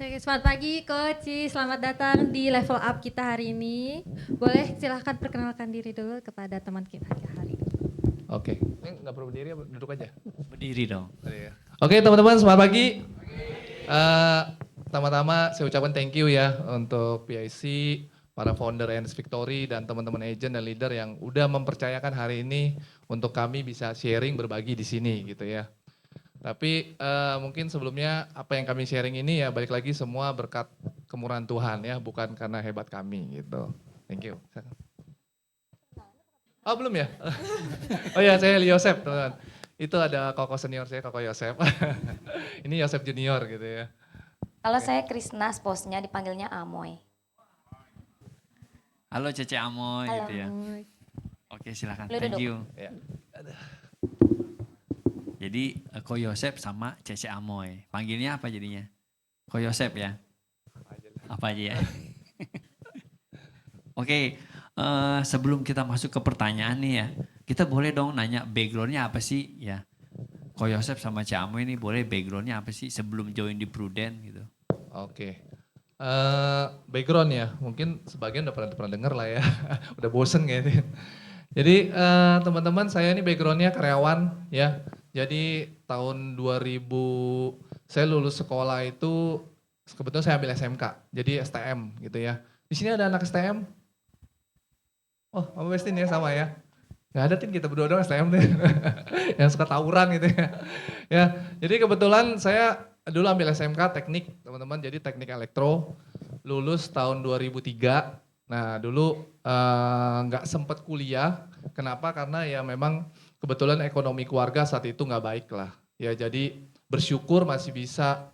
Oke, selamat pagi Coach, selamat datang di level up kita hari ini. Boleh silahkan perkenalkan diri dulu kepada teman kita hari ini. Oke, ini nggak perlu berdiri, duduk aja. Berdiri dong. Oke teman-teman, selamat pagi. Pertama-tama saya ucapkan thank you ya untuk PIC, para founder Ernst Victory dan teman-teman agent dan leader yang udah mempercayakan hari ini untuk kami bisa sharing berbagi di sini gitu ya. Tapi mungkin sebelumnya apa yang kami sharing ini ya balik lagi semua berkat kemurahan Tuhan ya, bukan karena hebat kami gitu. Thank you. Oh belum ya? Oh ya saya Yosep teman-teman. Itu ada Koko senior saya, Koko Yosep. Ini Yosep junior gitu ya. Kalau saya Krisna, sposnya dipanggilnya Amoy. Halo Cece Amoy Halo. gitu ya. Oke silakan, Lu thank duduk. you. Ya. Jadi Ko Yosep sama Cece Amoy. Panggilnya apa jadinya? Ko Yosep ya? Apa aja ya? Oke, sebelum kita masuk ke pertanyaan nih ya. Kita boleh dong nanya backgroundnya apa sih ya? Ko Yosep sama Cece Amoy ini boleh backgroundnya apa sih sebelum join di Prudent gitu? Oke. Background ya, mungkin sebagian udah pernah dengar lah ya. Udah bosen kayaknya. Jadi teman-teman saya ini backgroundnya karyawan ya. Jadi tahun 2000 saya lulus sekolah itu kebetulan saya ambil SMK. Jadi STM gitu ya. Di sini ada anak STM? Oh, sama Westin ya sama ya. Nggak ada Tin, kita berdua doang STM deh. Yang suka tawuran gitu ya. Ya, jadi kebetulan saya dulu ambil SMK teknik teman-teman, jadi teknik elektro. Lulus tahun 2003. Nah dulu nggak sempet kuliah. Kenapa? Karena ya memang kebetulan ekonomi keluarga saat itu nggak baik lah. Ya jadi bersyukur masih bisa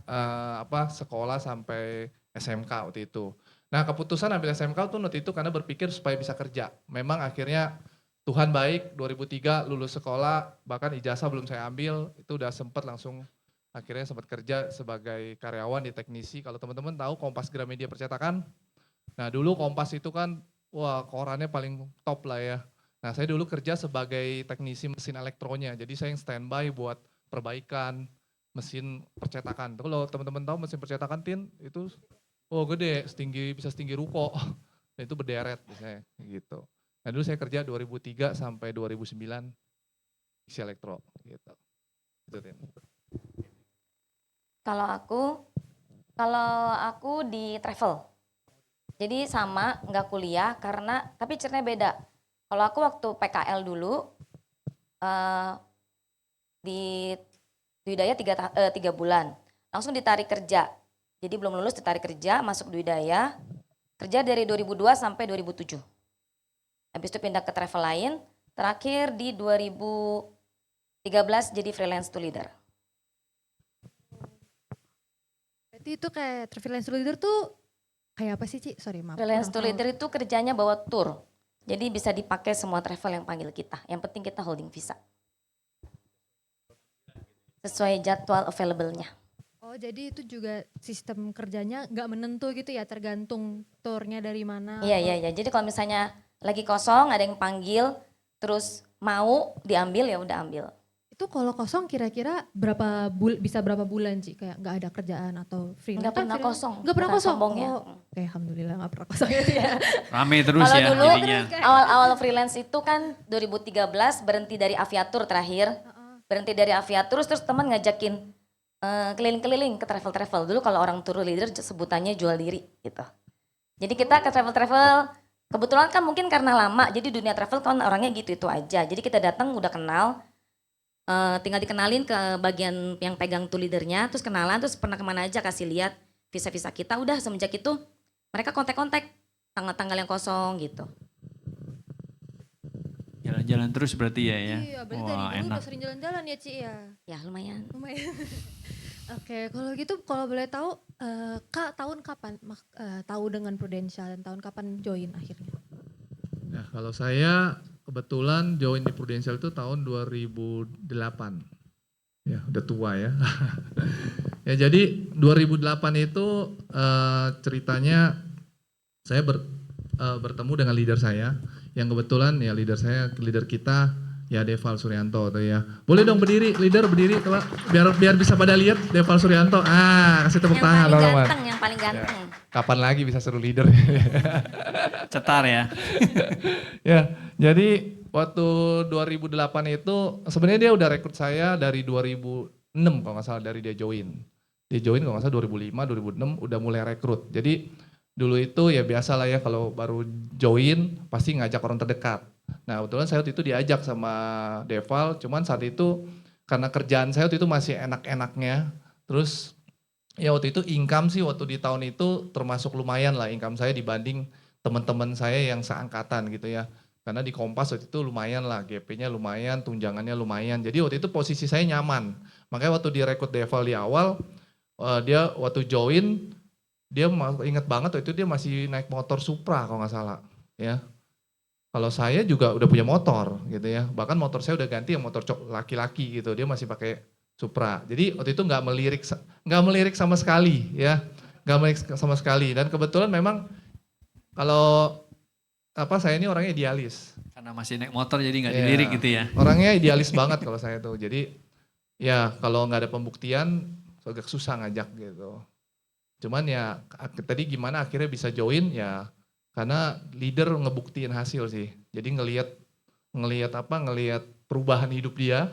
sekolah sampai SMK waktu itu. Nah keputusan ambil SMK tuh waktu itu karena berpikir supaya bisa kerja. Memang akhirnya Tuhan baik, 2003 lulus sekolah, bahkan ijazah belum saya ambil, itu udah sempat langsung akhirnya sempat kerja sebagai karyawan di teknisi. Kalau teman-teman tahu Kompas Gramedia Percetakan, nah dulu Kompas itu kan, wah korannya paling top lah ya. Nah saya dulu kerja sebagai teknisi mesin elektronya, jadi saya yang standby buat perbaikan mesin percetakan. Kalau teman-teman tahu mesin percetakan Tin, itu gede, bisa setinggi ruko, dan itu berderet biasanya gitu. Nah dulu saya kerja 2003 sampai 2009 isi elektro gitu. Itu Tin. Kalau aku di travel. Jadi sama, nggak kuliah tapi ceritanya beda. Kalau aku waktu PKL dulu di Dwi 3 bulan, langsung ditarik kerja. Jadi belum lulus ditarik kerja, masuk Dwi kerja dari 2002 sampai 2007. Habis itu pindah ke travel lain, terakhir di 2013 jadi freelance to leader. Berarti itu kayak freelance leader tuh kayak apa sih Ci? Sorry maaf. Freelance to kurang tahu. leader itu kerjanya bawa tour. Jadi bisa dipakai semua travel yang panggil kita. Yang penting kita holding visa. Sesuai jadwal available-nya. Oh jadi itu juga sistem kerjanya nggak menentu gitu ya, tergantung tournya dari mana? Iya. Jadi kalau misalnya lagi kosong ada yang panggil, terus mau diambil ya udah ambil. Itu kalau kosong kira-kira bisa berapa bulan Ci? Kayak nggak ada kerjaan atau freelance? Nggak pernah kosong. Nggak pernah Bukan kosong? sombong ya. Oh, oke alhamdulillah nggak pernah kosong ya. Rame terus Kalau ya dulu jadinya. awal-awal freelance itu kan 2013 berhenti dari aviatur terakhir. Berhenti dari aviatur terus teman ngajakin keliling-keliling ke travel-travel. Dulu kalau orang tour leader sebutannya jual diri gitu. Jadi kita ke travel-travel, kebetulan kan mungkin karena lama jadi dunia travel kan orangnya gitu itu aja. Jadi kita datang udah kenal, tinggal dikenalin ke bagian yang pegang tour leadernya, terus kenalan, terus pernah kemana aja kasih lihat visa-visa kita. Udah semenjak itu mereka kontak-kontak tanggal-tanggal yang kosong gitu. Jalan-jalan terus berarti ya. Iya berarti dari Wah dulu enak. udah sering jalan-jalan ya Ci ya? Ya lumayan. Lumayan. Oke, kalau gitu kalau boleh tahu Kak tahun kapan tahu dengan Prudential dan tahun kapan join akhirnya? Nah kalau saya kebetulan join di Prudential itu tahun 2008. Ya udah tua ya. Ya jadi 2008 itu ceritanya saya bertemu dengan leader saya yang kebetulan ya leader kita Ya Deval Suryanto tuh ya. Boleh dong berdiri, leader berdiri tuh Pak. Biar bisa pada lihat Deval Suryanto. Kasih tepuk Yang tangan paling teman-teman. ganteng, yang paling ganteng. Kapan lagi bisa seru leader? Cetar ya. Ya, jadi waktu 2008 itu sebenarnya dia udah rekrut saya dari 2006 kalau nggak salah dari dia join. Dia join kalau nggak salah 2005, 2006 udah mulai rekrut. Jadi dulu itu ya biasa lah ya kalau baru join pasti ngajak orang terdekat. Nah kebetulan saya waktu itu diajak sama Deval, cuman saat itu karena kerjaan saya waktu itu masih enak-enaknya. Terus ya waktu itu income sih waktu di tahun itu termasuk lumayan lah income saya dibanding teman-teman saya yang seangkatan gitu ya. Karena di Kompas waktu itu lumayan lah, GP-nya lumayan, tunjangannya lumayan. Jadi waktu itu posisi saya nyaman. Makanya waktu direkrut Deval di awal, dia waktu join, dia inget banget waktu itu dia masih naik motor Supra kalau nggak salah. Ya. Kalau saya juga udah punya motor gitu ya. Bahkan motor saya udah ganti yang motor laki-laki gitu. Dia masih pakai Supra. Jadi waktu itu nggak melirik sama sekali ya. Nggak melirik sama sekali. Dan kebetulan memang kalau saya ini orangnya idealis. Karena masih naik motor jadi nggak Iya, dilirik gitu ya. orangnya idealis banget kalau saya tuh. Jadi ya kalau nggak ada pembuktian agak susah ngajak gitu. Cuman ya tadi gimana akhirnya bisa join ya karena leader ngebuktiin hasil sih. Jadi ngelihat perubahan hidup dia.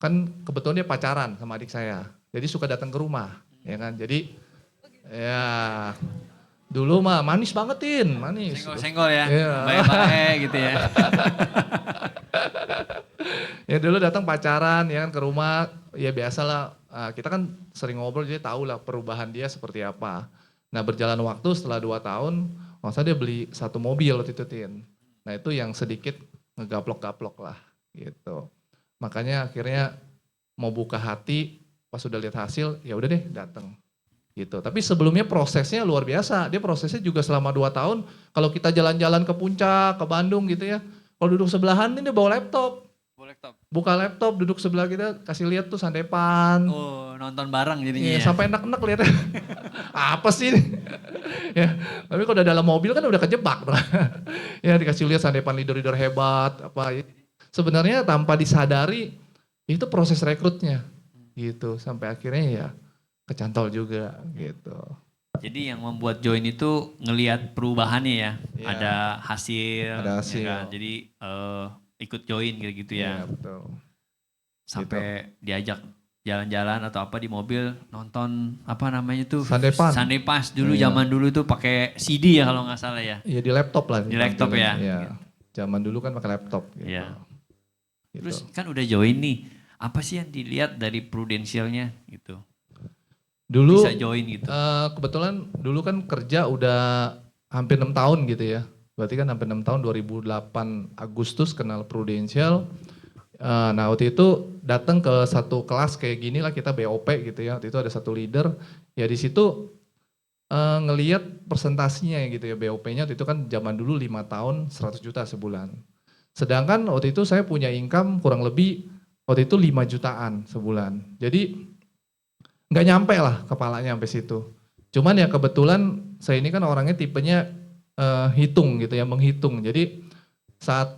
Kan kebetulan dia pacaran sama adik saya. Jadi suka datang ke rumah, ya kan. Jadi ya dulu mah manis banget manis. Senggol-senggol ya, Iya. baik-baik gitu ya. Ya dulu datang pacaran ya kan ke rumah, ya biasalah kita kan sering ngobrol jadi tahu lah perubahan dia seperti apa. Nah berjalan waktu setelah 2 tahun, masa dia beli 1 mobil waktu itu Tin. Nah itu yang sedikit ngegaplok-gaplok lah gitu. Makanya akhirnya mau buka hati pas sudah lihat hasil ya udah deh datang gitu. Tapi sebelumnya prosesnya luar biasa. Dia prosesnya juga selama 2 tahun kalau kita jalan-jalan ke puncak, ke Bandung gitu ya. Kalau duduk sebelahan ini dia bawa laptop. Buka laptop, duduk sebelah kita, kasih lihat tuh sandepan. Oh, nonton bareng jadinya Iya, ya. sampai enak-enak lihatnya. Apa sih ini? Ya, tapi kalau udah dalam mobil kan udah kejebak. Ya dikasih lihat sandepan leader-leader hebat apa. Sebenarnya tanpa disadari itu proses rekrutnya gitu sampai akhirnya ya kecantol juga gitu. Jadi yang membuat join itu ngelihat perubahannya ya. Iya. Ada hasil. Ada hasil. Ya kan? Jadi ikut join gitu ya. Iya, betul. Sampai diajak jalan-jalan atau apa di mobil nonton apa namanya tuh Sandepan. Sandepas dulu Iya. zaman dulu tuh pakai CD ya kalau nggak salah ya. Iya di laptop lah. Di laptop ya. Iya. Zaman dulu kan pakai laptop gitu. Iya. Gitu. Terus kan udah join nih. Apa sih yang dilihat dari prudensialnya gitu? Dulu Bisa join gitu. kebetulan dulu kan kerja udah hampir 6 tahun gitu ya. Berarti kan hampir 6 tahun 2008 Agustus kenal Prudential. Nah waktu itu datang ke satu kelas kayak gini lah kita BOP gitu ya. Waktu itu ada satu leader. Ya di situ ngelihat presentasinya gitu ya BOP-nya waktu itu kan zaman dulu 5 tahun 100 juta sebulan. Sedangkan waktu itu saya punya income kurang lebih waktu itu 5 jutaan sebulan. Jadi nggak nyampe lah kepalanya sampai situ. Cuman ya kebetulan saya ini kan orangnya tipenya hitung gitu ya, menghitung. Jadi saat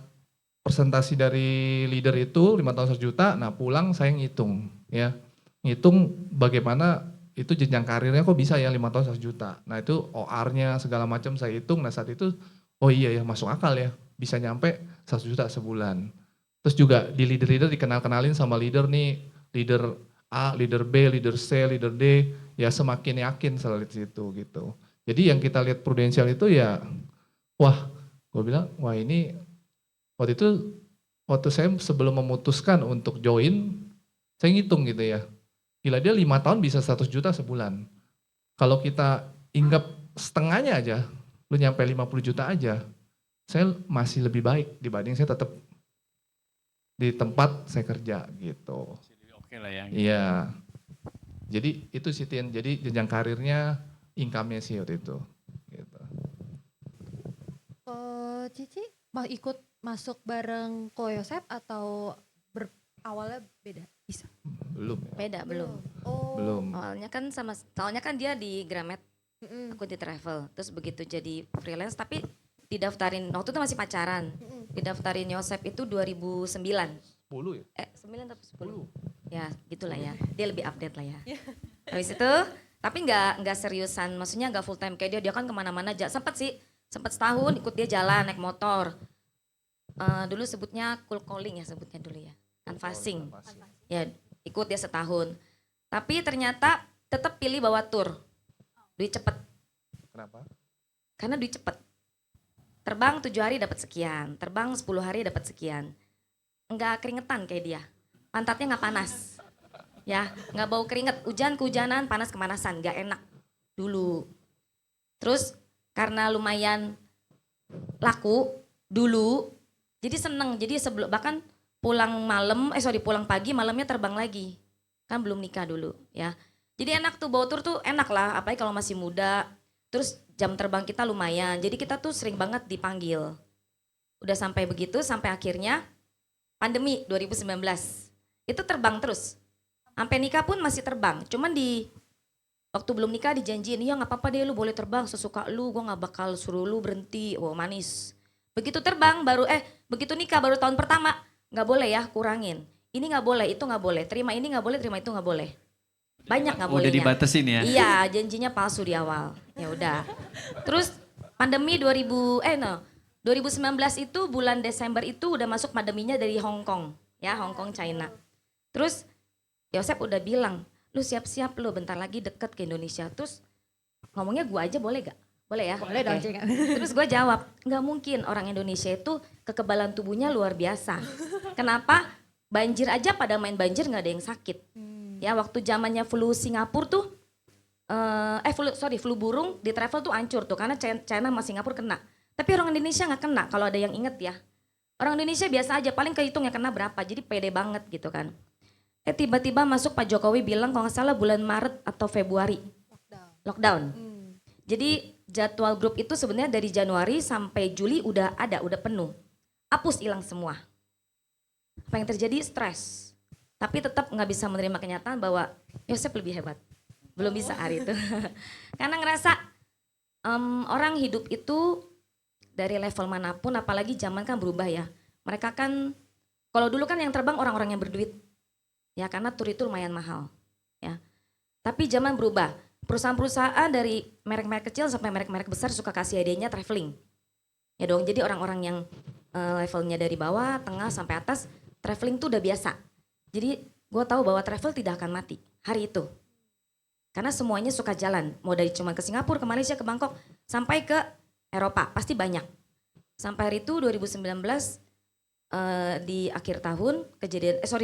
presentasi dari leader itu 5 tahun 1 juta, nah pulang saya ngitung ya. Ngitung bagaimana itu jenjang karirnya kok bisa ya 5 tahun 1 juta. Nah itu OR-nya segala macam saya hitung, nah saat itu oh iya ya masuk akal ya, bisa nyampe 1 juta sebulan. Terus juga di leader-leader dikenal-kenalin sama leader nih, leader A, leader B, leader C, leader D, ya semakin yakin selalu di situ gitu. Jadi yang kita lihat Prudential itu ya, wah gue bilang, wah ini waktu saya sebelum memutuskan untuk join, saya ngitung gitu ya. Gila dia 5 tahun bisa 100 juta sebulan. Kalau kita inggap setengahnya aja, lu nyampe 50 juta aja, saya masih lebih baik dibanding saya tetap di tempat saya kerja gitu. Oke lah ya. Iya. Jadi itu sih Tien, jadi jenjang karirnya, income-nya sih waktu itu. Gitu. Cici mau ikut masuk bareng Ko Yosep atau awalnya beda? Bisa? Belum ya? Beda belum. Oh. Belum. Awalnya kan soalnya kan dia di Gramet, Mm-mm. aku di travel. Terus begitu jadi freelance, tapi didaftarin, waktu itu masih pacaran. Didaftarin Yosep itu 2009. 10 ya? 9 atau 10? Ya gitulah ya, dia lebih update lah ya. Habis itu, tapi nggak seriusan, maksudnya nggak full time kayak dia kan kemana-mana aja. Sempet setahun ikut dia jalan naik motor. Dulu sebutnya cool calling ya sebutnya dulu ya, canvassing. Ya ikut dia setahun. Tapi ternyata tetap pilih bawa tour, duit cepet. Kenapa? Karena duit cepet. Terbang 7 hari dapat sekian, terbang 10 hari dapat sekian. Enggak keringetan kayak dia, pantatnya nggak panas. Ya, nggak bau keringet, hujan kehujanan, panas kemanasan, nggak enak dulu. Terus karena lumayan laku dulu, jadi seneng. Jadi sebelum bahkan pulang pagi malamnya terbang lagi. Kan belum nikah dulu ya. Jadi enak tuh bawa tur tuh enak lah, apalagi kalau masih muda. Terus jam terbang kita lumayan, jadi kita tuh sering banget dipanggil. Udah sampai begitu, sampai akhirnya pandemi 2019. Itu terbang terus. Sampai nikah pun masih terbang. Cuman waktu belum nikah dijanjiin, iya gak apa-apa deh lu boleh terbang sesuka lu, gue gak bakal suruh lu berhenti. Wah manis. Begitu terbang begitu nikah baru tahun pertama, gak boleh ya kurangin. Ini gak boleh, itu gak boleh. Terima ini gak boleh, terima itu gak boleh. Banyak gak bolehnya. Udah dibatasin ya? Iya, janjinya palsu di awal. Ya udah. Terus pandemi 2019 itu bulan Desember itu udah masuk pandeminya dari Hong Kong. Ya, Hong Kong, China. Terus Yosep udah bilang, lu siap-siap lu bentar lagi deket ke Indonesia. Terus ngomongnya gua aja boleh gak? Boleh ya? Boleh dong, Oke. Cik. Terus gue jawab, nggak mungkin orang Indonesia itu kekebalan tubuhnya luar biasa. Kenapa? Banjir aja pada main banjir nggak ada yang sakit. Ya waktu zamannya flu Singapura tuh, flu burung di travel tuh hancur tuh karena China sama Singapura kena. Tapi orang Indonesia nggak kena kalau ada yang inget ya. Orang Indonesia biasa aja, paling kehitung yang kena berapa, jadi pede banget gitu kan. Tiba-tiba masuk Pak Jokowi bilang kalau nggak salah bulan Maret atau Februari, lockdown. Jadi jadwal grup itu sebenarnya dari Januari sampai Juli udah penuh. Hapus hilang semua. Apa yang terjadi? Stres. Tapi tetap nggak bisa menerima kenyataan bahwa Yosep lebih hebat. Belum bisa hari itu. Karena ngerasa orang hidup itu dari level manapun, apalagi zaman kan berubah ya. Mereka kan, kalau dulu kan yang terbang orang-orang yang berduit. Ya karena tur itu lumayan mahal. Ya. Tapi zaman berubah. Perusahaan-perusahaan dari merek-merek kecil sampai merek-merek besar suka kasih hadiahnya traveling. Ya dong, jadi orang-orang yang levelnya dari bawah, tengah sampai atas, traveling tuh udah biasa. Jadi gue tahu bahwa travel tidak akan mati hari itu. Karena semuanya suka jalan, mau dari cuma ke Singapura, ke Malaysia, ke Bangkok, sampai ke Eropa, pasti banyak. Sampai hari itu 2019, di akhir tahun,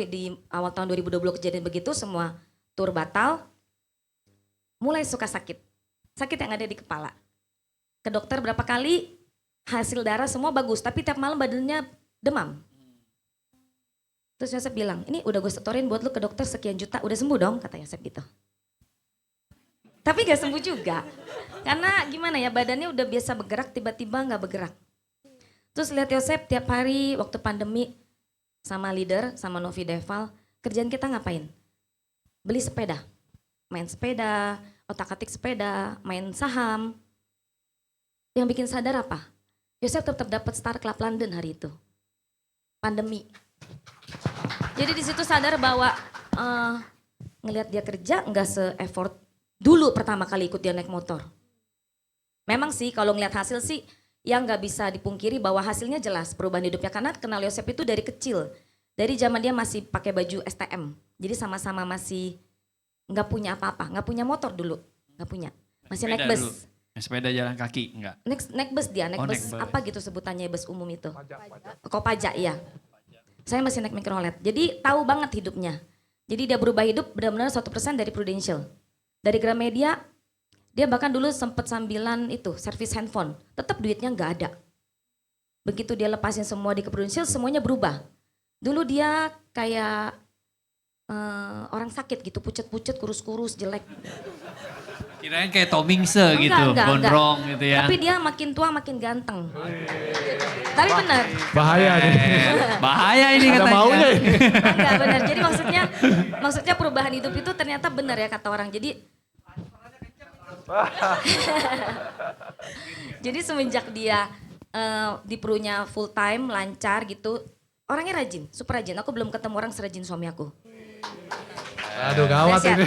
di awal tahun 2020 kejadian begitu, semua tur batal, mulai suka sakit yang ada di kepala. Ke dokter berapa kali, hasil darah semua bagus, tapi tiap malam badannya demam. Terus Yosep bilang, ini udah gue setorin buat lu ke dokter sekian juta, udah sembuh dong, kata Yosep gitu. Tapi gak sembuh juga, karena gimana ya, badannya udah biasa bergerak, tiba-tiba gak bergerak. Terus lihat Yosep tiap hari waktu pandemi sama leader, sama Novi Deval, kerjaan kita ngapain? Beli sepeda, main sepeda, otak-atik sepeda, main saham. Yang bikin sadar apa? Yosep tetap dapat Star Club London hari itu. Pandemi. Jadi di situ sadar bahwa ngelihat dia kerja nggak se-effort dulu pertama kali ikut dia naik motor. Memang sih kalau ngelihat hasil sih yang nggak bisa dipungkiri bahwa hasilnya jelas perubahan hidupnya karena kenal Yosep itu dari kecil. Dari zaman dia masih pakai baju STM. Jadi sama-sama masih nggak punya apa-apa, nggak punya motor dulu, nggak punya. Masih Sepeda naik bus. dulu. Sepeda jalan kaki enggak? Naik bus dia, naik Oh, bus naik bus. apa gitu sebutannya bus umum itu. Pajak. Kopaja iya. Saya masih naik mikrolet. Jadi tahu banget hidupnya. Jadi dia berubah hidup benar-benar 1% dari Prudential. Dari Gramedia, dia bahkan dulu sempat sambilan itu, servis handphone. Tetap duitnya nggak ada. Begitu dia lepasin semua di Prudential, semuanya berubah. Dulu dia kayak orang sakit gitu, pucet-pucet, kurus-kurus, jelek. Kirain kayak Tomingse gitu, Enggak. gondrong gitu ya. Tapi dia makin tua makin ganteng. Tapi benar. Bahaya nih. Bahaya ini Ada katanya. maunya ini. Enggak benar. Jadi maksudnya perubahan hidup itu ternyata benar ya kata orang. Jadi semenjak dia di perunya full time, lancar gitu. Orangnya rajin, super rajin. Aku belum ketemu orang serajin suami aku. Aduh gawat Dahsyat. ini.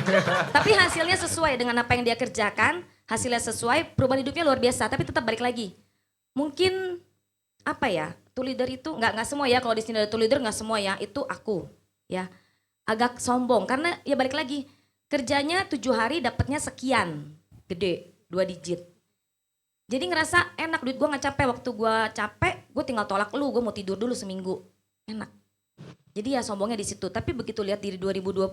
Tapi hasilnya sesuai dengan apa yang dia kerjakan, hasilnya sesuai, perubahan hidupnya luar biasa. Tapi tetap balik lagi, mungkin apa ya, tool leader itu nggak semua ya. Kalau di sini ada tool leader nggak semua ya, itu aku ya. Agak sombong karena ya balik lagi, kerjanya 7 hari dapatnya sekian, gede, 2 digit. Jadi ngerasa enak, duit gue nggak capek. Waktu gue capek, gue tinggal tolak lu, gue mau tidur dulu seminggu, enak. Jadi ya sombongnya di situ. Tapi begitu lihat diri 2020,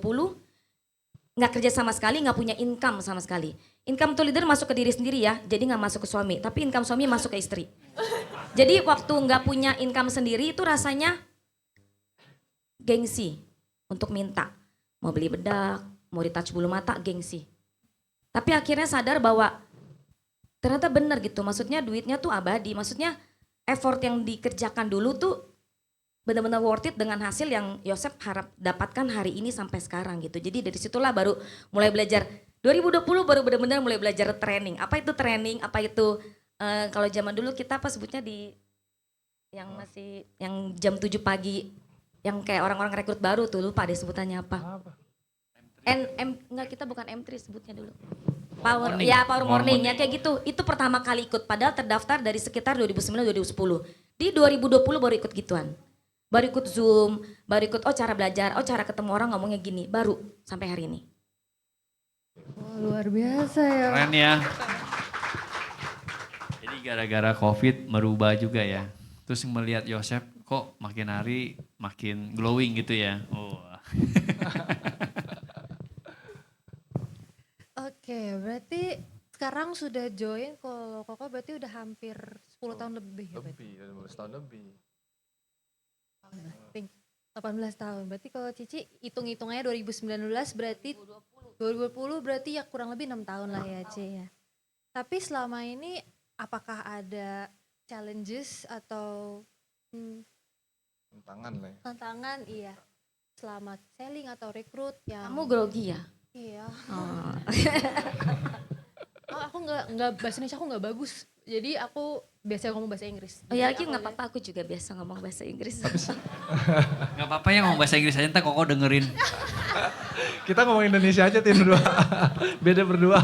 nggak kerja sama sekali, nggak punya income sama sekali. Income tuh leader masuk ke diri sendiri ya, jadi nggak masuk ke suami. Tapi income suami masuk ke istri. Jadi waktu nggak punya income sendiri itu rasanya gengsi untuk minta. Mau beli bedak, mau retouch bulu mata, gengsi. Tapi akhirnya sadar bahwa ternyata benar gitu, maksudnya duitnya tuh abadi. Maksudnya effort yang dikerjakan dulu tuh benar-benar worth it dengan hasil yang Yosep harap dapatkan hari ini sampai sekarang gitu. Jadi dari situlah baru mulai belajar. 2020 baru benar-benar mulai belajar training. Apa itu training? Apa itu kalau zaman dulu kita apa sebutnya di yang masih yang jam 7 pagi yang kayak orang-orang rekrut baru tuh, lupa deh sebutannya apa. Enggak, kita bukan M3 sebutnya dulu. Power Morning. ya power morning Morning. ya kayak gitu. Itu pertama kali ikut padahal terdaftar dari sekitar 2009 2010. Di 2020 baru ikut gituan. Baru ikut Zoom, baru ikut cara belajar, cara ketemu orang ngomongnya gini, baru sampai hari ini. Wah, luar biasa ya. Keren ya. Jadi gara-gara COVID merubah juga ya. Terus melihat Yosep kok makin hari makin glowing gitu ya. Oh. Oke, berarti sekarang sudah join, kalau Koko berarti udah hampir 10 tahun lebih ya berarti? Lebih, udah 15 tahun lebih. Think 18 tahun. Berarti kalau Cici hitung-hitungannya 2019 berarti 2020 berarti ya kurang lebih 6 tahun lah ya Ci ya. Tapi selama ini apakah ada challenges atau Tantangan lah ya. tantangan iya selama selling atau rekrut yang Kamu grogi ya? iya. Oh. Oh, aku nggak bahasa Indonesia aku nggak bagus. Jadi aku biasa ngomong bahasa Inggris. Oh ya, Jadi aku nggak apa-apa, aku juga biasa ngomong bahasa Inggris. Gak apa-apa ya ngomong bahasa Inggris aja, ntar Koko dengerin. Kita ngomong Indonesia aja tim berdua. Beda berdua.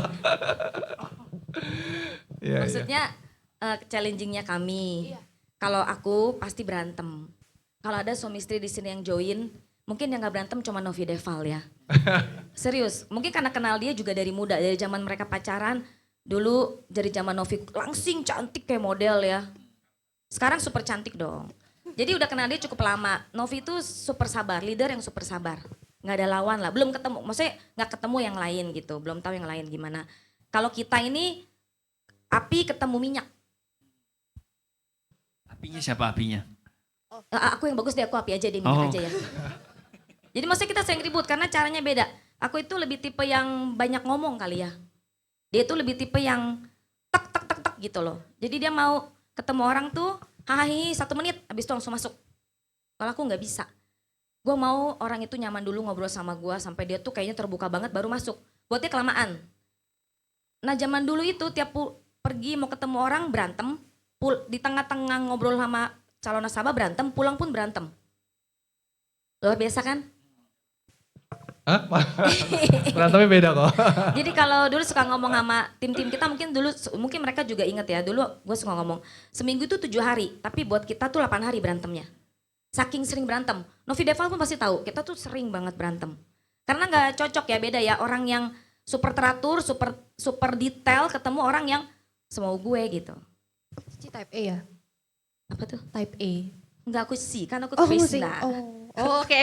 Iya, iya. Maksudnya challengingnya kami. Kalau aku pasti berantem. Kalau ada suami istri di sini yang join, mungkin yang nggak berantem cuma Novi Deval ya. Serius, mungkin karena kenal dia juga dari muda, dari zaman mereka pacaran. Dulu dari zaman Novi langsing cantik kayak model ya. Sekarang super cantik dong. Jadi udah kenal dia cukup lama. Novi itu super sabar, leader yang super sabar. Nggak ada lawan lah, belum ketemu. Maksudnya nggak ketemu yang lain gitu, belum tahu yang lain gimana. Kalau kita ini api ketemu minyak. Apinya siapa apinya? Aku yang bagus deh, aku api aja deh, Oh. minyak aja ya. Jadi maksudnya kita sering ribut karena caranya beda. Aku itu lebih tipe yang banyak ngomong kali ya. Dia itu lebih tipe yang tek tek tek tek gitu loh. Jadi dia mau ketemu orang tuh, hahaha 1 menit, habis itu langsung masuk. Kalau aku nggak bisa. Gue mau orang itu nyaman dulu ngobrol sama gue sampai dia tuh kayaknya terbuka banget baru masuk. Buatnya kelamaan. Nah zaman dulu itu tiap pergi mau ketemu orang berantem, di tengah-tengah ngobrol sama calon nasabah berantem, pulang pun berantem. Luar biasa kan? Hah? Berantemnya beda kok. Jadi kalau dulu suka ngomong sama tim-tim kita mungkin mereka juga inget ya. Dulu gue suka ngomong seminggu itu 7 hari, tapi buat kita tuh 8 hari berantemnya. Saking sering berantem. Novi Deval pun pasti tahu kita tuh sering banget berantem. Karena nggak cocok ya, beda ya orang yang super teratur, super detail ketemu orang yang semau gue gitu. Cici type A ya? Apa tuh? Type A. Enggak, aku sih, kan aku Oh, musik. Krishna. Oh, oke.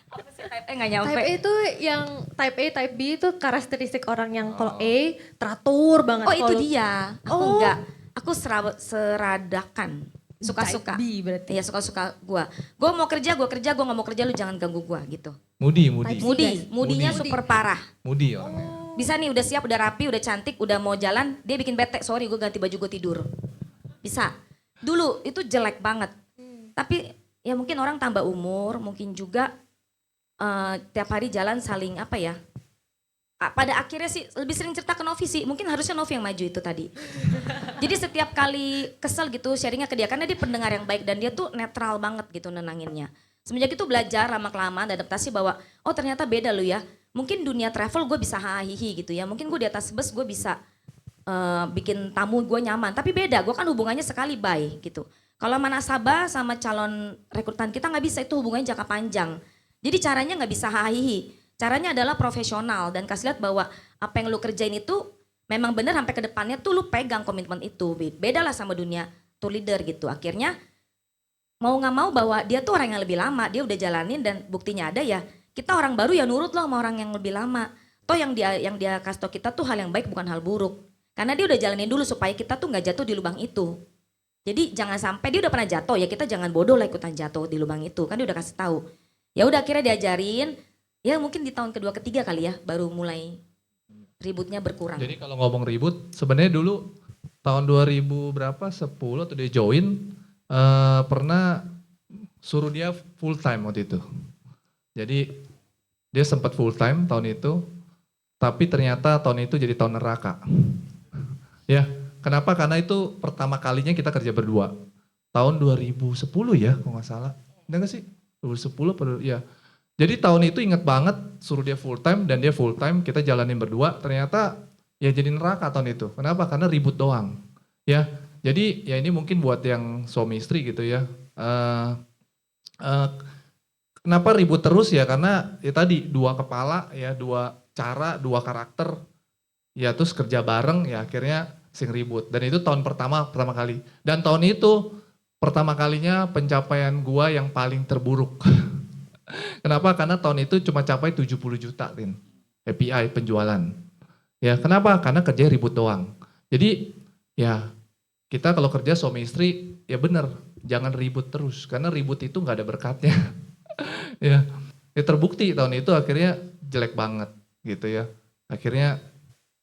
Apa sih type A nggak nyampe? Type A itu yang type A, type B itu karakteristik orang yang kalau A teratur banget. Oh itu Kalau dia, aku Oh. enggak. Aku seradakan, suka-suka. Type B berarti. Iya suka-suka gue. Gue mau kerja, gue kerja, gue gak mau kerja, lu jangan ganggu gue gitu. Mudi. Type C, Moody, guys. moodinya Moody. super parah. Mudi orangnya. Bisa nih udah siap, udah rapi, udah cantik, udah mau jalan, dia bikin bete, sorry gue ganti baju gue tidur. Bisa. Dulu itu jelek banget. Tapi ya mungkin orang tambah umur, mungkin juga tiap hari jalan saling apa ya, pada akhirnya sih lebih sering cerita ke Novi sih. Mungkin harusnya Novi yang maju itu tadi. Jadi setiap kali kesel gitu sharingnya ke dia. Karena dia pendengar yang baik dan dia tuh netral banget gitu nenanginnya. Semenjak itu belajar lama-kelamaan adaptasi bahwa oh ternyata beda lu ya. Mungkin dunia travel gue bisa hahihi gitu ya. Mungkin gue di atas bus gue bisa bikin tamu gue nyaman. Tapi beda, gue kan hubungannya sekali bye gitu. Kalau sama nasabah sama calon rekrutan kita nggak bisa, itu hubungannya jangka panjang. Jadi caranya nggak bisa hahihi. Caranya adalah profesional dan kasih lihat bahwa apa yang lu kerjain itu memang benar sampai ke depannya tuh lu pegang komitmen itu. Beda lah sama dunia tour leader gitu. Akhirnya mau nggak mau bahwa dia tuh orang yang lebih lama, dia udah jalanin dan buktinya ada ya. Kita orang baru ya nurut loh sama orang yang lebih lama. Toh yang dia kasih tau kita tuh hal yang baik bukan hal buruk. Karena dia udah jalanin dulu supaya kita tuh nggak jatuh di lubang itu. Jadi jangan sampai dia udah pernah jatuh ya kita jangan bodoh lah ikutan jatuh di lubang itu. Kan dia udah kasih tahu. Ya udah akhirnya diajarin. Ya mungkin di tahun kedua ketiga kali ya baru mulai ributnya berkurang. Jadi kalau ngomong ribut, sebenarnya dulu tahun 2000 berapa 10 atau dia join pernah suruh dia full time waktu itu. Jadi dia sempat full time tahun itu, tapi ternyata tahun itu jadi tahun neraka. Ya, kenapa? Karena itu pertama kalinya kita kerja berdua. Tahun 2010 ya, kalau nggak salah. Enggak nggak sih? 2010 ya. Jadi tahun itu inget banget suruh dia full time dan dia full time kita jalanin berdua. Ternyata ya jadi neraka tahun itu. Kenapa? Karena ribut doang. Ya, jadi ya ini mungkin buat yang suami istri gitu ya. Kenapa ribut terus ya? Karena ya tadi dua kepala ya, dua cara, dua karakter. Ya terus kerja bareng ya akhirnya sing ribut. Dan itu tahun pertama kali. Dan tahun itu pertama kalinya pencapaian gua yang paling terburuk. Kenapa? Karena tahun itu cuma capai 70 juta, Rin. API penjualan. Ya, kenapa? Karena kerja ribut doang. Jadi, ya kita kalau kerja suami istri, ya benar, jangan ribut terus. Karena ribut itu nggak ada berkatnya. Ya, terbukti tahun itu akhirnya jelek banget gitu ya. Akhirnya,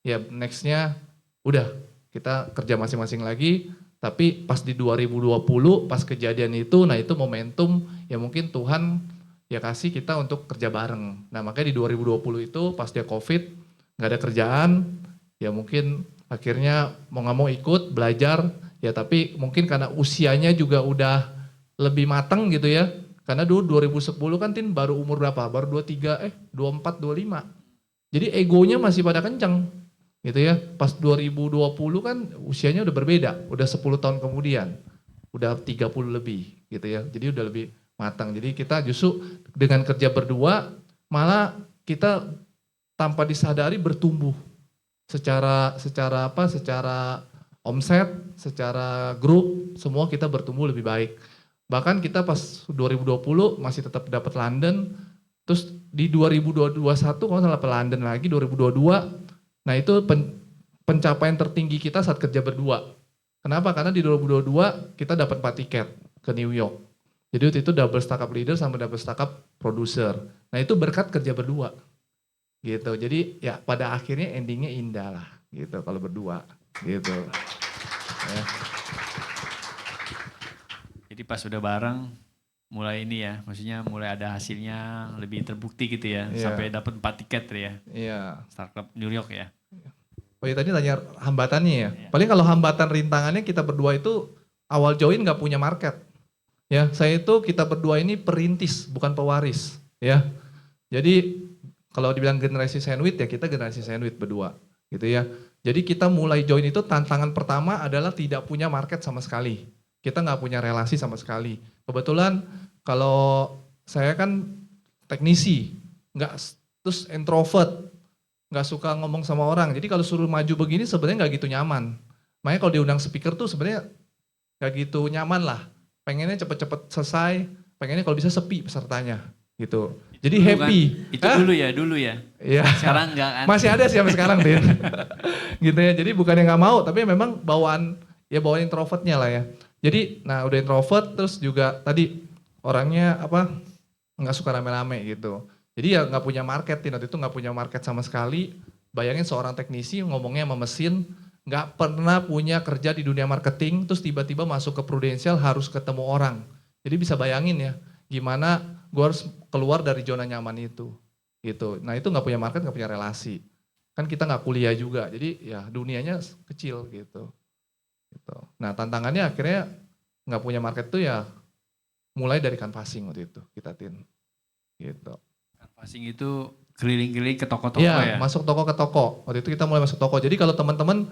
ya nextnya udah kita kerja masing-masing lagi. Tapi pas di 2020, pas kejadian itu, nah itu momentum ya mungkin Tuhan ya kasih kita untuk kerja bareng. Nah makanya di 2020 itu pas dia COVID nggak ada kerjaan, ya mungkin akhirnya mau nggak mau ikut belajar, ya tapi mungkin karena usianya juga udah lebih matang gitu ya. Karena dulu 2010 kan Tin baru umur berapa? Baru 23, 24, 25. Jadi egonya masih pada kenceng gitu ya. Pas 2020 kan usianya udah berbeda, udah 10 tahun kemudian. Udah 30 lebih gitu ya. Jadi udah lebih matang. Jadi kita justru dengan kerja berdua malah kita tanpa disadari bertumbuh secara omset, secara grup semua kita bertumbuh lebih baik. Bahkan kita pas 2020 masih tetap dapat London, terus di 2021 kalau salah ke London lagi 2022. Nah itu pencapaian tertinggi kita saat kerja berdua. Kenapa? Karena di 2022 kita dapat 4 tiket ke New York. Jadi waktu itu double stack up leader sama double stack up producer. Nah itu berkat kerja berdua. Gitu. Jadi ya pada akhirnya endingnya indah lah gitu kalau berdua gitu. Ya. Jadi pas udah bareng mulai ini ya, maksudnya mulai ada hasilnya lebih terbukti gitu ya, Iya. sampai dapat 4 tiket ya, Iya. Startup New York ya. Oh ya tadi tanya hambatannya ya. Paling kalau hambatan rintangannya kita berdua itu awal join nggak punya market. Ya, saya itu kita berdua ini perintis bukan pewaris, ya. Jadi kalau dibilang generasi sandwich ya kita generasi sandwich berdua, gitu ya. Jadi kita mulai join itu tantangan pertama adalah tidak punya market sama sekali. Kita nggak punya relasi sama sekali. Kebetulan kalau saya kan teknisi, nggak terus introvert, nggak suka ngomong sama orang. Jadi kalau suruh maju begini sebenarnya nggak gitu nyaman. Makanya kalau diundang speaker tuh sebenarnya nggak gitu nyaman lah. Pengennya cepet-cepet selesai, pengennya kalau bisa sepi pesertanya gitu. Jadi Dulu happy. Kan, itu dulu ya. Iya. Sekarang enggak kan. Masih ada sih sampai sekarang Din. Gitu ya. Jadi bukannya nggak mau, tapi memang bawaan introvertnya lah ya. Jadi nah udah introvert terus juga tadi orangnya nggak suka rame-rame gitu. Jadi ya nggak punya market, waktu itu nggak punya market sama sekali. Bayangin seorang teknisi ngomongnya sama mesin, nggak pernah punya kerja di dunia marketing, terus tiba-tiba masuk ke Prudential harus ketemu orang. Jadi bisa bayangin ya, gimana gue harus keluar dari zona nyaman itu. Gitu. Nah itu nggak punya market, nggak punya relasi. Kan kita nggak kuliah juga, jadi ya dunianya kecil gitu. Gitu. Nah tantangannya akhirnya nggak punya market tuh ya mulai dari canvassing waktu itu kita tin. Gitu. Canvassing itu keliling-keliling ke toko-toko Iya, ya? masuk toko ke toko. Waktu itu kita mulai masuk toko. Jadi kalau teman-teman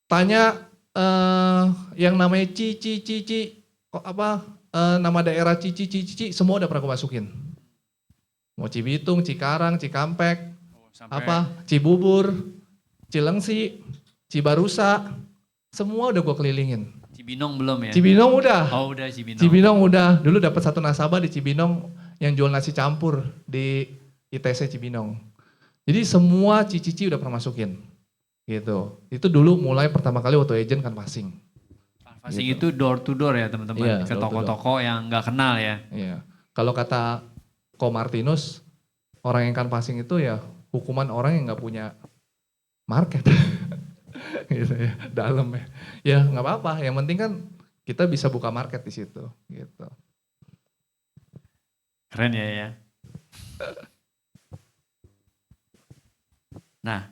tanya yang namanya Cici, kok apa nama daerah Cici, semua udah pernah aku masukin. Mau Cibitung, Cikarang, Cikampek, Oh, sampai Cibubur, Cilengsi, Cibarusa, semua udah gue kelilingin. Cibinong belum ya? Cibinong udah. Oh udah Cibinong. Cibinong udah. Dulu dapat satu nasabah di Cibinong yang jual nasi campur di ITC Cibinong. Jadi semua Cici udah pernah masukin. Gitu. Itu dulu mulai pertama kali waktu agent kan passing. Canvassing Gitu. itu door to door ya teman-teman? Iya, Ke door to door. toko-toko yang nggak kenal ya? Iya. Kalau kata Ko Martinus, orang yang kan passing itu ya hukuman orang yang nggak punya market. Gitu ya, dalam ya. Ya nggak apa-apa, yang penting kan kita bisa buka market di situ. Gitu. Keren ya. Nah,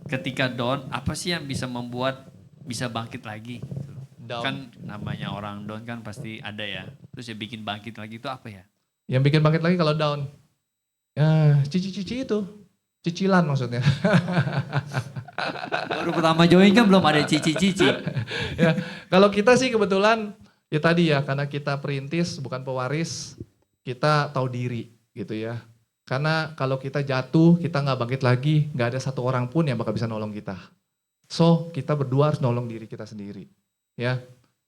ketika down, apa sih yang bisa membuat bisa bangkit lagi? Down. Kan namanya orang down kan pasti ada ya. Terus ya bikin bangkit lagi itu apa ya? Yang bikin bangkit lagi kalau down, ya cici-cici itu, cicilan maksudnya. Baru pertama join kan belum ada cici-cici. Ya, kalau kita sih kebetulan ya tadi ya karena kita perintis bukan pewaris, kita tahu diri gitu ya. Karena kalau kita jatuh, kita nggak bangkit lagi, nggak ada satu orang pun yang bakal bisa nolong kita. So kita berdua harus nolong diri kita sendiri, ya.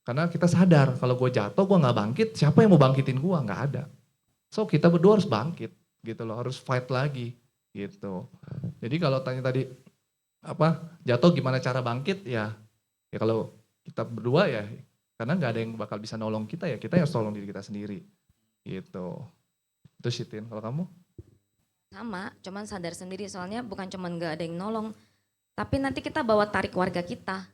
Karena kita sadar kalau gue jatuh, gue nggak bangkit, siapa yang mau bangkitin gue? Nggak ada. So kita berdua harus bangkit, gitu loh, harus fight lagi, gitu. Jadi kalau tanya tadi apa jatuh gimana cara bangkit ya kalau kita berdua ya karena nggak ada yang bakal bisa nolong kita ya kita harus tolong diri kita sendiri gitu. Itu sih Tin, kalau kamu? Sama, cuman sadar sendiri soalnya bukan cuman gak ada yang nolong, tapi nanti kita bawa tarik warga kita.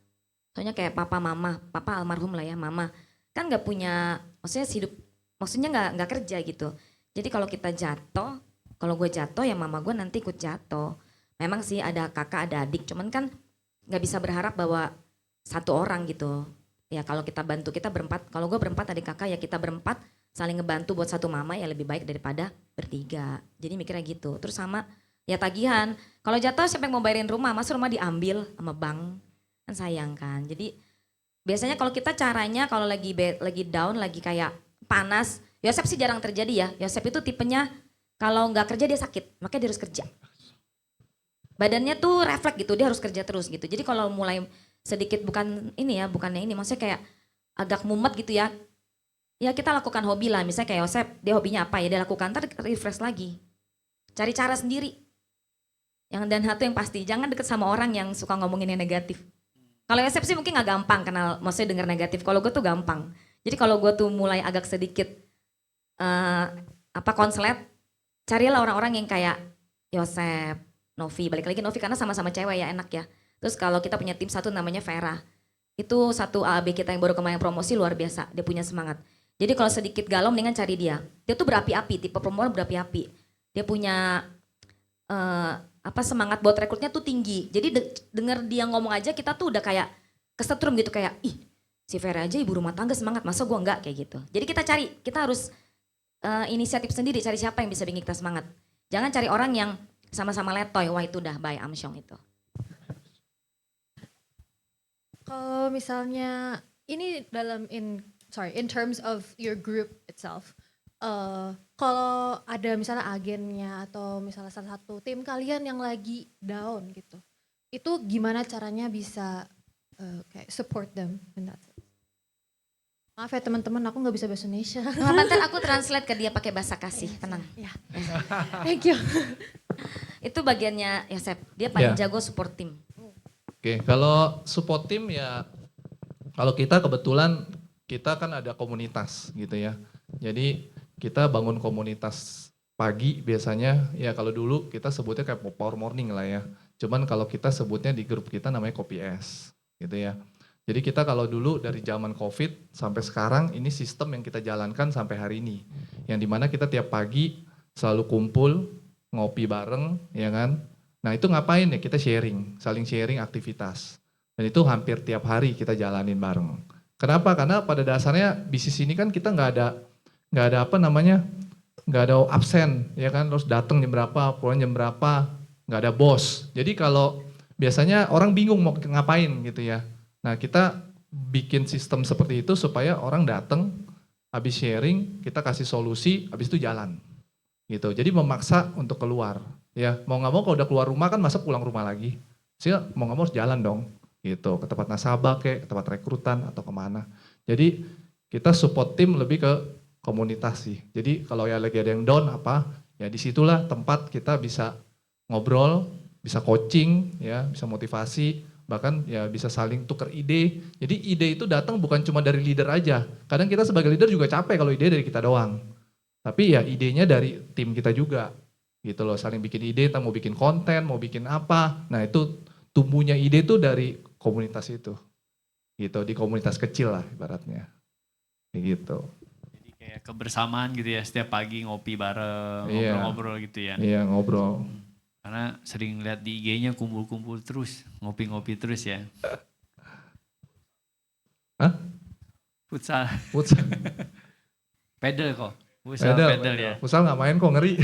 Soalnya kayak papa mama, papa almarhum lah ya, mama kan gak punya, maksudnya hidup, maksudnya gak kerja gitu. Jadi kalau kita jatuh, kalau gue jatuh ya mama gue nanti ikut jatuh. Memang sih ada kakak, ada adik, cuman kan gak bisa berharap bahwa satu orang gitu. Ya kalau kita bantu, kita berempat, kalau gue berempat adik kakak ya kita berempat saling ngebantu buat satu mama ya lebih baik daripada bertiga. Jadi mikirnya gitu. Terus sama ya tagihan, kalau jatuh siapa yang mau bayarin rumah, masa rumah diambil sama bank, kan sayang kan. Jadi biasanya kalau kita caranya kalau lagi down, lagi kayak panas, Yosep sih jarang terjadi ya. Yosep itu tipenya kalau nggak kerja dia sakit, makanya dia harus kerja. Badannya tuh refleks gitu, dia harus kerja terus gitu. Jadi kalau mulai sedikit bukan ini ya, bukannya ini, maksudnya kayak agak mumet gitu ya. Ya kita lakukan hobi lah, misalnya kayak Yosep, dia hobinya apa ya, dia lakukan, ntar refresh lagi. Cari cara sendiri. Dan satu yang pasti, jangan deket sama orang yang suka ngomongin yang negatif. Kalau Yosep sih mungkin gak gampang kenal, maksudnya denger negatif. Kalau gue tuh gampang. Jadi kalau gue tuh mulai agak sedikit konslet, carilah orang-orang yang kayak Yosep, Novi, balik lagi Novi karena sama-sama cewek ya enak ya. Terus kalau kita punya tim satu namanya Vera, itu satu AAB kita yang baru kemarin promosi luar biasa, dia punya semangat. Jadi kalau sedikit galau mendingan cari dia. Dia tuh berapi-api, tipe perempuan berapi-api. Dia punya semangat buat rekrutnya tuh tinggi. Jadi denger dia ngomong aja kita tuh udah kayak kesetrum gitu kayak ih si Vera aja ibu rumah tangga semangat, masa gua enggak kayak gitu. Jadi kita harus inisiatif sendiri, cari siapa yang bisa bikin kita semangat. Jangan cari orang yang sama-sama letoy, wah itu udah bye Amsyong itu. Kalau misalnya ini in terms of your group itself, kalau ada misalnya agennya atau misalnya salah satu tim kalian yang lagi down gitu, itu gimana caranya bisa kayak support them in that sense? Maaf ya teman-teman, aku nggak bisa bahasa Indonesia. Ntar aku translate ke dia pakai bahasa kasih, tenang. Ya. Thank you. Itu bagiannya Yosep, dia paling jago support tim. Oke, kalau support tim ya kalau kita kebetulan kita kan ada komunitas gitu ya. Jadi kita bangun komunitas pagi biasanya ya kalau dulu kita sebutnya kayak power morning lah ya. Cuman kalau kita sebutnya di grup kita namanya Kopi Es gitu ya. Jadi kita kalau dulu dari zaman Covid sampai sekarang ini sistem yang kita jalankan sampai hari ini. Yang dimana kita tiap pagi selalu kumpul, ngopi bareng ya kan. Nah itu ngapain ya? Kita sharing, saling sharing aktivitas. Dan itu hampir tiap hari kita jalanin bareng. Kenapa? Karena pada dasarnya bisnis ini kan kita nggak ada apa namanya, nggak ada absen, ya kan? Terus datang jam berapa, pulang jam berapa, nggak ada bos. Jadi kalau biasanya orang bingung mau ngapain gitu ya. Nah kita bikin sistem seperti itu supaya orang datang, habis sharing, kita kasih solusi, habis itu jalan. Gitu. Jadi memaksa untuk keluar. Ya mau nggak mau kalau udah keluar rumah kan masa pulang rumah lagi. Sih mau nggak mau harus jalan dong. Gitu. Ke tempat nasabah ke tempat rekrutan atau kemana. Jadi kita support tim lebih ke komunitas sih. Jadi kalau ya lagi ada yang down apa, ya disitulah tempat kita bisa ngobrol, bisa coaching, ya bisa motivasi, bahkan ya bisa saling tukar ide. Jadi ide itu datang bukan cuma dari leader aja. Kadang kita sebagai leader juga capek kalau ide dari kita doang. Tapi ya idenya dari tim kita juga. Gitu loh, saling bikin ide, entah mau bikin konten, mau bikin apa. Nah itu tumbuhnya ide itu dari komunitas itu. Gitu, di komunitas kecil lah ibaratnya. Kayak gitu. Jadi kayak kebersamaan gitu ya, setiap pagi ngopi bareng, Iya. ngobrol-ngobrol gitu ya. Iya ngobrol. Karena sering lihat di IG-nya kumpul-kumpul terus, ngopi-ngopi terus ya. Hah? Futsal, Futsal. pedal kok. Futsal pedal ya. Futsal nggak main kok, ngeri.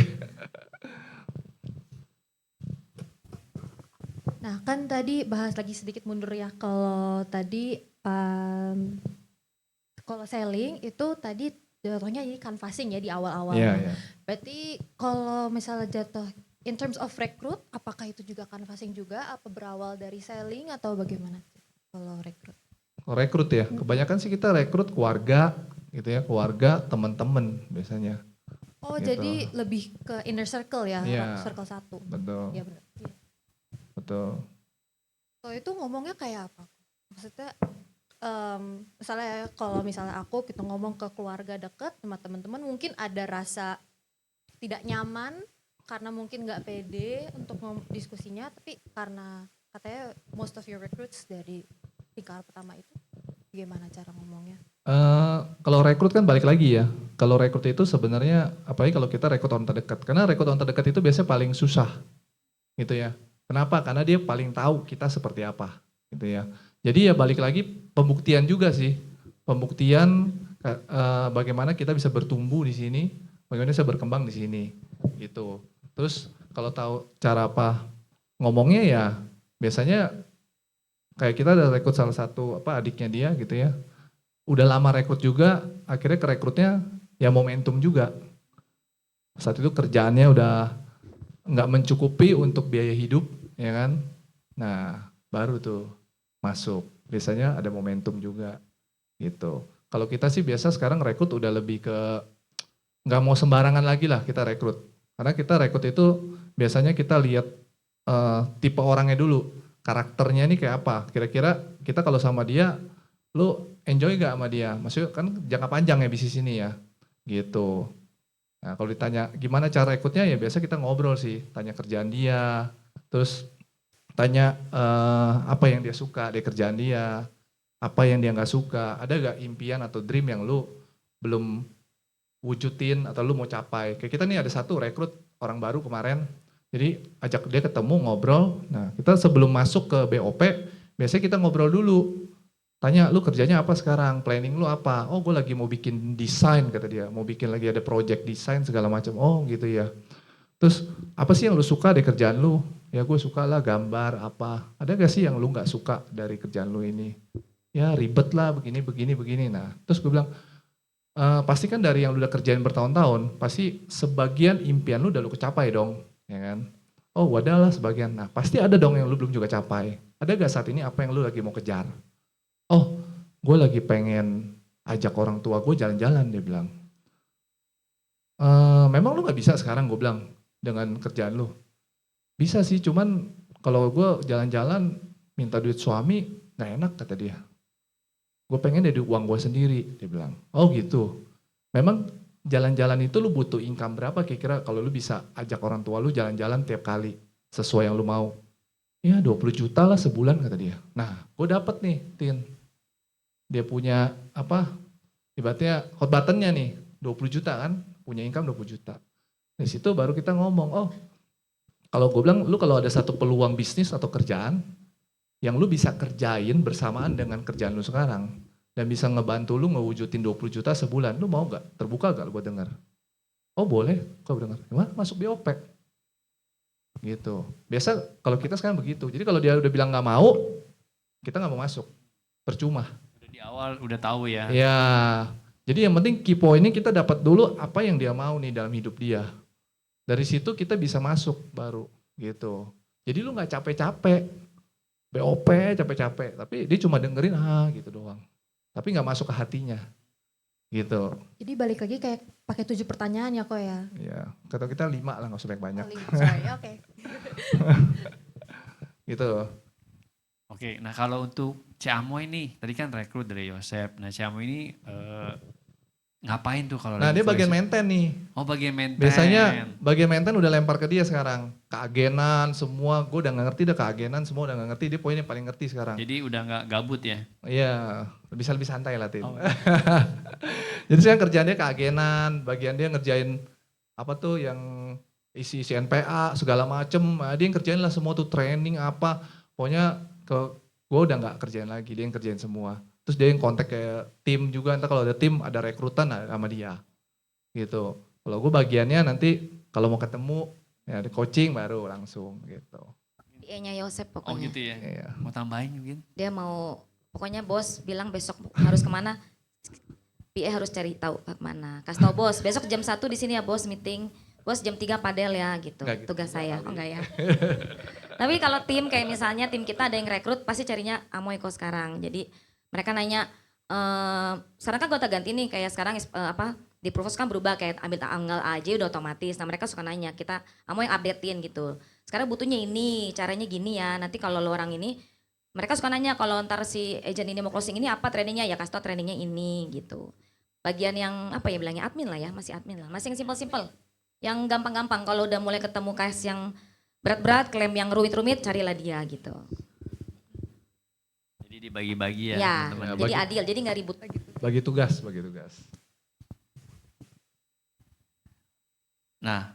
Nah kan tadi bahas lagi sedikit mundur ya, kalau tadi kalau selling itu tadi jatuhnya ini canvassing ya di awal-awal. Iya, iya. Berarti kalau misalnya jatuh in terms of recruit, apakah itu juga canvassing juga? Apa berawal dari selling atau bagaimana kalau recruit? Rekrut ya, kebanyakan sih kita rekrut keluarga gitu ya, keluarga, teman-teman biasanya. Oh Gitu. jadi lebih ke inner circle ya, Iya. circle 1. Betul, Iya benar. Iya. betul. Kalau itu ngomongnya kayak apa? Maksudnya misalnya kalau misalnya aku kita ngomong ke keluarga dekat sama teman-teman mungkin ada rasa tidak nyaman karena mungkin nggak pede untuk diskusinya, tapi karena katanya most of your recruits dari tingkat pertama itu, gimana cara ngomongnya? Kalau rekrut kan balik lagi ya. Kalau rekrut itu sebenarnya apalagi kalau kita rekrut orang terdekat. Karena rekrut orang terdekat itu biasanya paling susah. Gitu ya. Kenapa? Karena dia paling tahu kita seperti apa, gitu ya. Jadi ya balik lagi pembuktian juga sih. Pembuktian bagaimana kita bisa bertumbuh di sini, bagaimana bisa berkembang di sini, gitu. Terus kalau tahu cara apa ngomongnya ya biasanya kayak kita ada rekrut salah satu adiknya dia gitu ya. Udah lama rekrut juga, akhirnya ke rekrutnya ya momentum juga. Saat itu kerjaannya udah nggak mencukupi untuk biaya hidup, ya kan? Nah, baru tuh masuk. Biasanya ada momentum juga, gitu. Kalau kita sih biasa sekarang rekrut udah lebih ke nggak mau sembarangan lagi lah kita rekrut. Karena kita rekrut itu biasanya kita lihat tipe orangnya dulu, karakternya ini kayak apa. Kira-kira kita kalau sama dia, lu enjoy gak sama dia? Maksudnya kan jangka panjang ya bisnis ini ya, gitu. Nah kalau ditanya gimana cara rekrutnya ya biasa kita ngobrol sih, tanya kerjaan dia, terus tanya apa yang dia suka dari kerjaan dia, apa yang dia nggak suka, ada gak impian atau dream yang lu belum wujudin atau lu mau capai. Kayak kita nih ada satu rekrut orang baru kemarin, jadi ajak dia ketemu ngobrol. Nah kita sebelum masuk ke BOP, biasanya kita ngobrol dulu. Tanya, lu kerjanya apa sekarang? Planning lu apa? Oh gue lagi mau bikin desain kata dia. Mau bikin lagi ada project desain segala macam. Oh gitu ya. Terus apa sih yang lu suka dari kerjaan lu? Ya gue suka lah gambar apa. Ada gak sih yang lu gak suka dari kerjaan lu ini? Ya ribet lah begini. Nah terus gue bilang, pasti kan dari yang lu udah kerjain bertahun-tahun, pasti sebagian impian lu udah lu kecapai dong. Ya kan? Oh wadah lah sebagian. Nah pasti ada dong yang lu belum juga capai. Ada gak saat ini apa yang lu lagi mau kejar? Oh, gue lagi pengen ajak orang tua gue jalan-jalan, dia bilang. Memang lu gak bisa sekarang, gue bilang, dengan kerjaan lu? Bisa sih, cuman kalau gue jalan-jalan minta duit suami, gak enak kata dia. Gue pengen dari uang gue sendiri, dia bilang. Oh gitu, memang jalan-jalan itu lu butuh income berapa kira-kira kalau lu bisa ajak orang tua lu jalan-jalan tiap kali, sesuai yang lu mau. Ya 20 juta lah sebulan kata dia. Nah, gue dapet nih, Tin. Dia punya ibaratnya hot buttonnya nih, 20 juta kan, punya income 20 juta. Dari situ baru kita ngomong, oh kalau gue bilang lu kalau ada satu peluang bisnis atau kerjaan yang lu bisa kerjain bersamaan dengan kerjaan lu sekarang dan bisa ngebantu lu ngewujudin 20 juta sebulan, lu mau gak? Terbuka gak lu buat denger? Oh boleh, kok denger. Gimana? Masuk BOP. Gitu. Biasa kalau kita sekarang begitu. Jadi kalau dia udah bilang gak mau, kita gak mau masuk. Percuma. Udah di awal udah tahu ya. Ya, jadi yang penting key point-nya kita dapat dulu apa yang dia mau nih dalam hidup dia. Dari situ kita bisa masuk baru gitu. Jadi lu gak capek-capek. BOP capek-capek, tapi dia cuma dengerin gitu doang. Tapi gak masuk ke hatinya. Gitu. Jadi balik lagi kayak pakai 7 pertanyaan ya kok ya. Ya, kata kita 5 lah, gak usah banyak-banyak. Sorry, oke. Gitu. Oke, nah kalau untuk Ciamoy nih, tadi kan rekrut dari Yosep. Nah Ciamoy ini ngapain tuh kalau Nah lagi dia bagian fresh? maintain nih. Oh bagian maintain. Biasanya bagian maintain udah lempar ke dia sekarang. Keagenan semua, gue udah gak ngerti dah keagenan semua udah gak ngerti. Dia poinnya paling ngerti sekarang. Jadi udah nggak gabut ya? Iya, bisa lebih santai lah Tin. Oh. Jadi sekarang kerjaan dia keagenan, bagian dia ngerjain apa tuh yang isi NPA segala macem. Nah, dia yang kerjain lah semua tuh training apa. Pokoknya gue udah gak kerjain lagi, dia yang kerjain semua. Terus dia yang kontak kayak tim juga, entar kalau ada tim ada rekrutan sama dia gitu. Kalau gue bagiannya nanti kalau mau ketemu ya ada coaching baru langsung gitu. PA-nya Yosep Oh pokoknya. gitu ya? Iya. Mau tambahin mungkin? Dia mau, pokoknya bos bilang besok harus kemana, PA harus cari tahu kemana. Kasih tau bos, besok jam 1 di sini ya bos meeting. Bos jam 3 padel ya gitu, Enggak gitu. tugas saya. Oh enggak ya. Tapi kalau tim kayak misalnya tim kita ada yang rekrut pasti carinya Amoy kok sekarang. Jadi mereka nanya, sekarang kan gonta ganti nih kayak sekarang di Provos kan berubah kayak ambil tanggal aja udah otomatis. Nah mereka suka nanya, kita Amoy updatein gitu. Sekarang butuhnya ini, caranya gini ya. Nanti kalau lo orang ini, mereka suka nanya kalau ntar si agent ini mau closing ini apa trainingnya ya kasih tau trainingnya ini gitu. Bagian yang apa ya bilangnya admin lah ya, masih admin lah. Masih yang simpel-simpel. Yang gampang-gampang kalau udah mulai ketemu case yang berat-berat, klaim yang rumit-rumit carilah dia gitu. Jadi dibagi-bagi ya, Ya, teman-teman. Ya, jadi bagi- adil, jadi nggak ribut. Bagi tugas. Nah,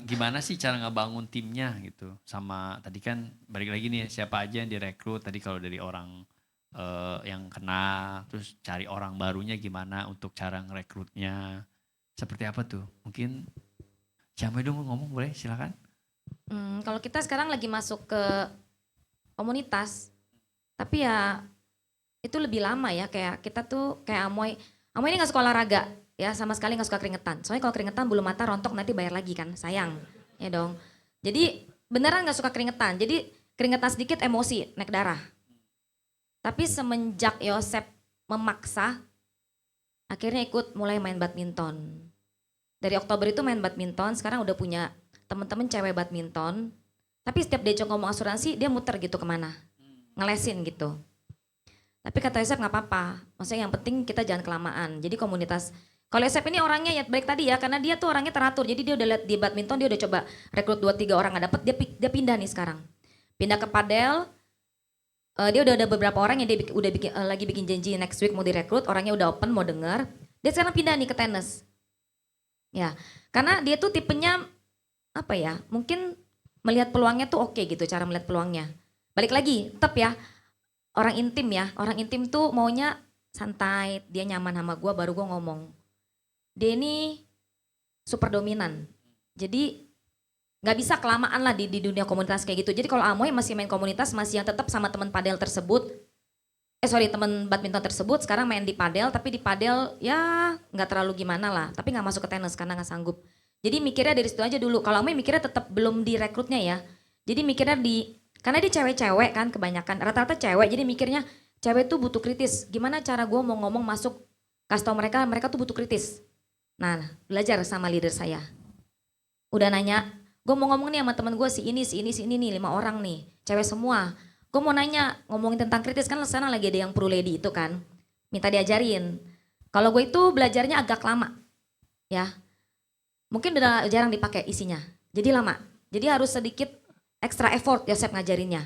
gimana sih cara ngebangun timnya gitu? Sama tadi kan balik lagi nih siapa aja yang direkrut tadi kalau dari orang yang kenal, terus cari orang barunya gimana untuk cara ngerekrutnya. Seperti apa tuh? Mungkin Ciamoy dong ngomong boleh silakan. Kalau kita sekarang lagi masuk ke komunitas, tapi ya itu lebih lama ya kayak kita tuh kayak Amoy ini nggak suka olahraga ya sama sekali nggak suka keringetan. Soalnya kalau keringetan bulu mata rontok nanti bayar lagi kan sayang ya dong. Jadi beneran nggak suka keringetan. Jadi keringetan sedikit emosi naik darah. Tapi semenjak Yosep memaksa, akhirnya ikut mulai main badminton. Dari Oktober itu main badminton, sekarang udah punya temen-temen cewek badminton. Tapi setiap dia ngomong asuransi, dia muter gitu kemana. Ngelesin gitu. Tapi kata Yosep gak apa-apa, maksudnya yang penting kita jangan kelamaan. Jadi komunitas, kalau Yosep ini orangnya ya baik tadi ya, karena dia tuh orangnya teratur. Jadi dia udah lihat di badminton, dia udah coba rekrut 2-3 orang gak dapet, dia pindah nih sekarang. Pindah ke padel, dia udah ada beberapa orang yang dia lagi bikin janji next week mau direkrut, orangnya udah open mau denger. Dia sekarang pindah nih ke tenis. Ya, karena dia tuh tipenya apa ya? Mungkin melihat peluangnya tuh oke gitu, cara melihat peluangnya. Balik lagi, tetap ya orang intim ya. Orang intim tuh maunya santai, dia nyaman sama gua baru gua ngomong. Dia ini super dominan. Jadi nggak bisa kelamaan lah di dunia komunitas kayak gitu. Jadi kalau Amoy masih main komunitas, masih yang tetap sama teman padel tersebut. Teman badminton tersebut sekarang main di padel, tapi di padel ya nggak terlalu gimana lah. Tapi nggak masuk ke tenis karena nggak sanggup. Jadi mikirnya dari situ aja dulu. Kalau Amoy mikirnya tetap belum direkrutnya ya. Jadi mikirnya karena dia cewek-cewek kan kebanyakan. Rata-rata cewek, jadi mikirnya cewek tuh butuh kritis. Gimana cara gue mau ngomong masuk, kasih tau mereka tuh butuh kritis. Nah belajar sama leader saya. Udah nanya, gue mau ngomong nih sama temen gue si ini nih 5 orang nih. Cewek semua. Gue mau nanya, ngomongin tentang kritis kan sana lagi ada yang pro lady itu kan. Minta diajarin. Kalau gue itu belajarnya agak lama. Ya. Mungkin udah jarang dipakai isinya. Jadi lama. Jadi harus sedikit extra effort Yosep ngajarinnya.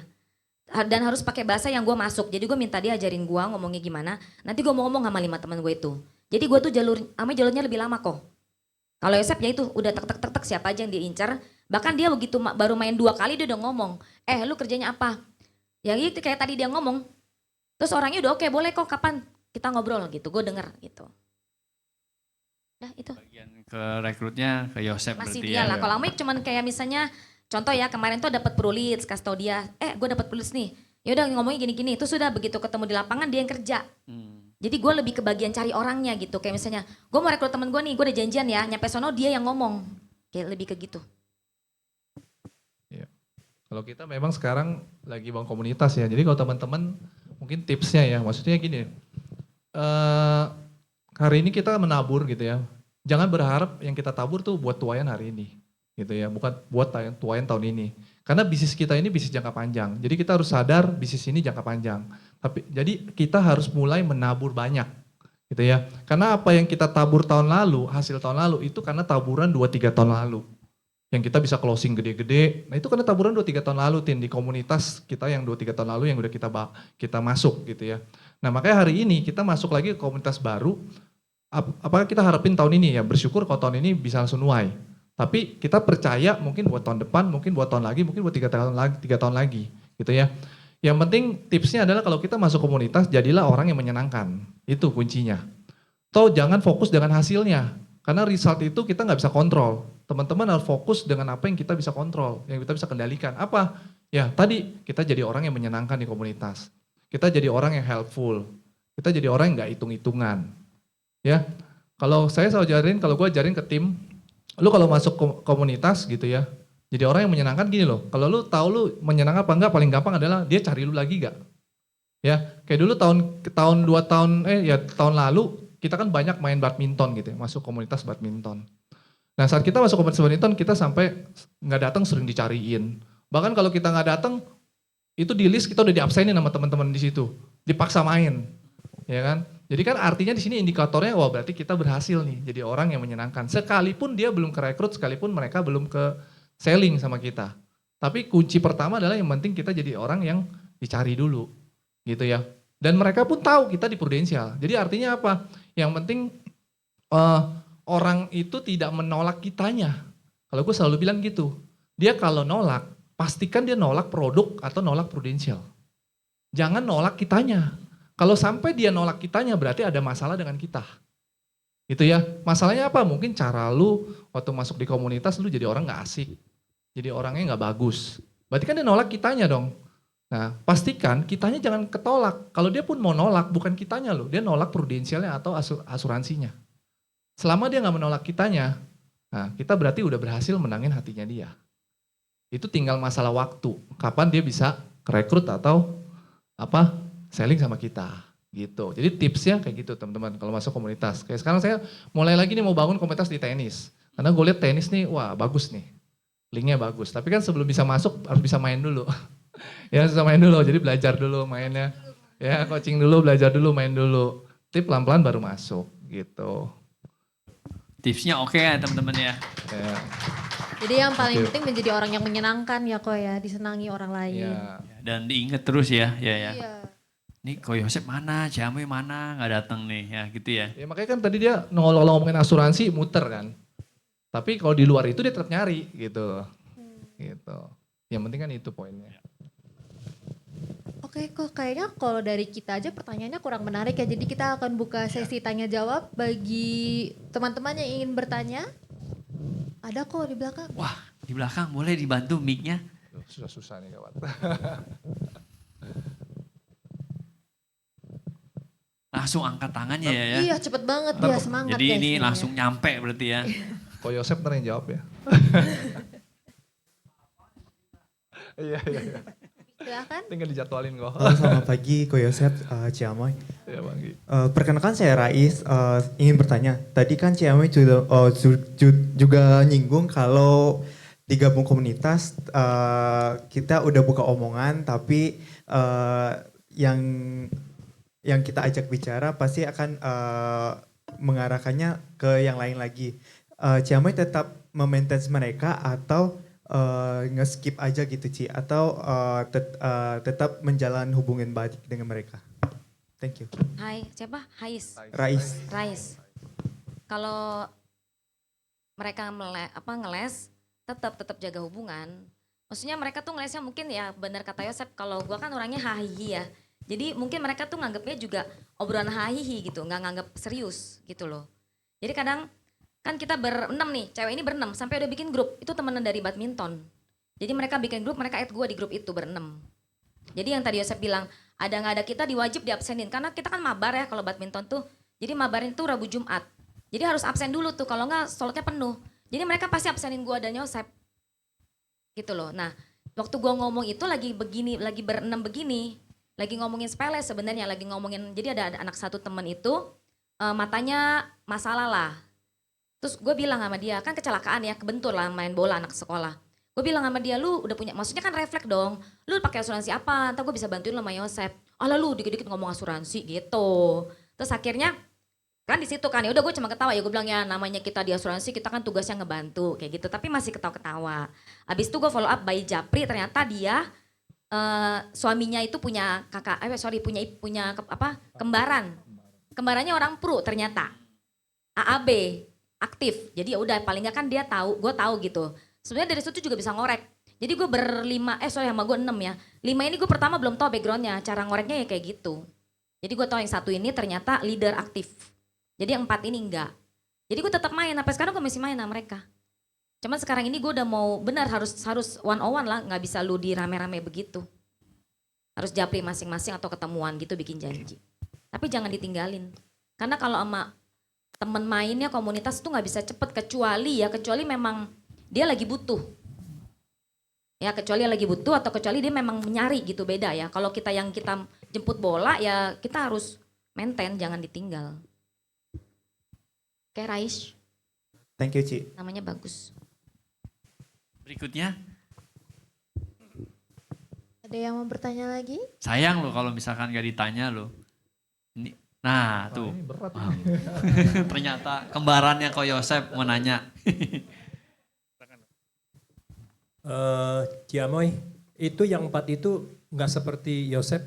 Dan harus pakai bahasa yang gue masuk. Jadi gue minta dia ajarin gue ngomongnya gimana. Nanti gue mau ngomong sama 5 teman gue itu. Jadi gue tuh jalurnya lebih lama kok. Kalau Yosep ya itu udah tek siapa aja yang diincar. Bahkan dia begitu baru main 2 kali dia udah ngomong, lu kerjanya apa? Ya itu kayak tadi dia ngomong, terus orangnya udah oke boleh kok kapan kita ngobrol gitu, gue denger gitu. Nah itu. Bagian ke rekrutnya ke Yosep Masih berarti dia ya. lah, kalau Mike cuman kayak misalnya, contoh ya kemarin tuh dapat Prulits, kasih tau dia, gue dapat Prulits nih, yaudah ngomongnya gini-gini, itu sudah begitu ketemu di lapangan dia yang kerja. Jadi gue lebih ke bagian cari orangnya gitu, kayak misalnya gue mau rekrut temen gue nih, gue udah janjian ya, nyampe sono dia yang ngomong, kayak lebih ke gitu. Iya. Kalau kita memang sekarang lagi bangun komunitas ya, jadi kalau teman-teman mungkin tipsnya ya, maksudnya gini, hari ini kita menabur gitu ya, jangan berharap yang kita tabur tuh buat tuayan hari ini, gitu ya, bukan buat tuayan tahun ini. Karena bisnis kita ini bisnis jangka panjang, jadi kita harus sadar bisnis ini jangka panjang. Tapi jadi kita harus mulai menabur banyak, gitu ya. Karena apa yang kita tabur tahun lalu, hasil tahun lalu itu karena taburan 2-3 tahun lalu. Yang kita bisa closing gede-gede, nah itu karena taburan 2-3 tahun lalu di komunitas kita yang 2-3 tahun lalu yang udah kita masuk gitu ya. Nah makanya hari ini kita masuk lagi ke komunitas baru, apakah kita harapin tahun ini ya, bersyukur kalau tahun ini bisa langsung nuai. Tapi kita percaya mungkin buat tahun depan, mungkin buat tahun lagi, mungkin buat 3 tahun lagi gitu ya. Yang penting tipsnya adalah kalau kita masuk komunitas jadilah orang yang menyenangkan, itu kuncinya. Atau jangan fokus dengan hasilnya, karena result itu kita nggak bisa kontrol. Teman-teman harus fokus dengan apa yang kita bisa kontrol, yang kita bisa kendalikan. Apa? Ya tadi kita jadi orang yang menyenangkan di komunitas. Kita jadi orang yang helpful. Kita jadi orang yang nggak hitung-hitungan. Ya, kalau saya selalu ajarin, kalau gue ajarin ke tim, lu kalau masuk komunitas gitu ya, jadi orang yang menyenangkan gini loh. Kalau lu tahu lu menyenangkan apa enggak, paling gampang adalah dia cari lu lagi gak. Ya, kayak dulu tahun lalu kita kan banyak main badminton gitu ya, masuk komunitas badminton. Nah saat kita masuk komunitas badminton kita sampai nggak datang sering dicariin. Bahkan kalau kita nggak datang itu di list kita udah diabsenin sama teman-teman di situ, dipaksa main, ya kan? Jadi kan artinya di sini indikatornya wah berarti kita berhasil nih jadi orang yang menyenangkan. Sekalipun dia belum kerekrut, sekalipun mereka belum ke selling sama kita. Tapi kunci pertama adalah yang penting kita jadi orang yang dicari dulu, gitu ya. Dan mereka pun tahu kita di Prudensial. Jadi artinya apa? Yang penting orang itu tidak menolak kitanya. Kalau gue selalu bilang gitu. Dia kalau nolak, pastikan dia nolak produk atau nolak Prudensial. Jangan nolak kitanya. Kalau sampai dia nolak kitanya berarti ada masalah dengan kita. Gitu ya. Masalahnya apa? Mungkin cara lu waktu masuk di komunitas lu jadi orang gak asik. Jadi orangnya gak bagus. Berarti kan dia nolak kitanya dong. Nah pastikan kitanya jangan ketolak. Kalau dia pun mau nolak bukan kitanya loh. Dia nolak Prudensialnya atau asuransinya. Selama dia gak menolak kitanya, nah kita berarti udah berhasil menangin hatinya dia. Itu tinggal masalah waktu. Kapan dia bisa rekrut atau selling sama kita gitu. Jadi tipsnya kayak gitu teman-teman kalau masuk komunitas. Kayak sekarang saya mulai lagi nih mau bangun komunitas di tenis. Karena gue lihat tenis nih wah bagus nih. Linknya bagus. Tapi kan sebelum bisa masuk harus bisa main dulu. Ya bisa main dulu. Jadi belajar dulu mainnya. Ya coaching dulu, belajar dulu, main dulu. Tip pelan-pelan baru masuk gitu. Tipsnya oke ya teman-teman ya. Ya. Jadi yang paling penting menjadi orang yang menyenangkan ya kok ya, disenangi orang lain. Ya. Dan diingat terus ya. Iya. Nih Ko Yosep mana, Ciamoy mana, nggak datang nih ya gitu ya. Ya makanya kan tadi dia ngomongin asuransi muter kan. Tapi kalau di luar itu dia tetap nyari gitu. Gitu. Yang penting kan itu poinnya. Oke kok kayaknya kalau dari kita aja pertanyaannya kurang menarik ya. Jadi kita akan buka sesi tanya jawab bagi teman-teman yang ingin bertanya. Ada kok di belakang. Wah di belakang boleh dibantu mic-nya. Susah-susah nih kawan. Langsung angkat tangannya ya. Iya cepet banget dia semangat. Jadi guys, ini ya. langsung nyampe berarti ya. Ko Yosep ntar yang jawab ya. Iya. Silakan. Tinggal dijadwalin kok. Selamat pagi Ko Yosep, Ciamoy. Ya Bang Gi. Perkenalkan saya Rais, ingin bertanya. Tadi kan Ciamoy juga nyinggung kalau digabung komunitas kita udah buka omongan tapi yang kita ajak bicara pasti akan mengarahkannya ke yang lain lagi. Ciamoy tetap memaintain mereka atau nge-skip aja gitu Ci atau tetap menjalan hubungan baik dengan mereka. Thank you. Hai, siapa? Rais. Rais. Kalau mereka ngeles, tetap jaga hubungan. Maksudnya mereka tuh ngeliatnya mungkin ya benar kata Yosep, kalau gua kan orangnya hahihi ya. Jadi mungkin mereka tuh nganggapnya juga obrolan hahihi gitu, nggak nganggap serius gitu loh. Jadi kadang kan kita berenam nih, cewek ini berenam sampai udah bikin grup, itu temenan dari badminton. Jadi mereka bikin grup, mereka add gue di grup itu berenam. Jadi yang tadi Yosep bilang, ada nggak ada kita diwajib diabsenin. Karena kita kan mabar ya kalau badminton tuh. Jadi mabarin tuh Rabu Jumat. Jadi harus absen dulu tuh, kalau nggak slotnya penuh. Jadi mereka pasti absenin gue dan Yosep. Gitu loh. Nah waktu gue ngomong itu lagi begini, lagi berenam begini. Lagi ngomongin sepele sebenarnya, lagi ngomongin, jadi ada anak satu temen itu matanya masalah lah. Terus gue bilang sama dia, kan kecelakaan ya, kebentur lah main bola anak sekolah. Gue bilang sama dia, lu udah punya, maksudnya kan refleks dong. Lu pakai asuransi apa? Ntar gue bisa bantuin lo sama Yosep. Alah lu dikit-dikit ngomong asuransi gitu. Terus akhirnya kan di situ kan ya udah gue cuma ketawa ya, gue bilang ya namanya kita di asuransi kita kan tugasnya ngebantu kayak gitu. Tapi masih ketawa-ketawa. Abis itu gue follow up by Japri, ternyata dia suaminya itu punya kakak, punya kembaran. Kembarannya orang Pru ternyata. AAB aktif. Jadi ya udah paling nggak kan dia tahu, gue tahu gitu. Sebenarnya dari situ juga bisa ngorek. Jadi gue sama gue 6 ya. 5 ini gue pertama belum tahu backgroundnya, cara ngoreknya ya kayak gitu. Jadi gue tahu yang satu ini ternyata leader aktif. Jadi yang 4 ini enggak. Jadi gue tetap main, sampai sekarang gue masih main sama mereka. Cuman sekarang ini gue udah mau benar harus one on one lah, nggak bisa lu di rame-rame begitu. Harus japri masing-masing atau ketemuan gitu bikin janji. Tapi jangan ditinggalin. Karena kalau sama temen mainnya komunitas tuh nggak bisa cepet kecuali memang dia lagi butuh. Ya kecuali lagi butuh atau kecuali dia memang mencari gitu, beda ya. Kalau kita yang kita jemput bola ya kita harus maintain, jangan ditinggal. Oke Rais, Thank you Ci. namanya bagus. Berikutnya, Ada yang mau bertanya lagi? sayang loh kalau misalkan gak ditanya loh. Nah tuh, Ini berat Ah. ini. ternyata kembarannya Ko Yosep mau nanya. Ciamoy, itu yang 4 itu nggak seperti Yosep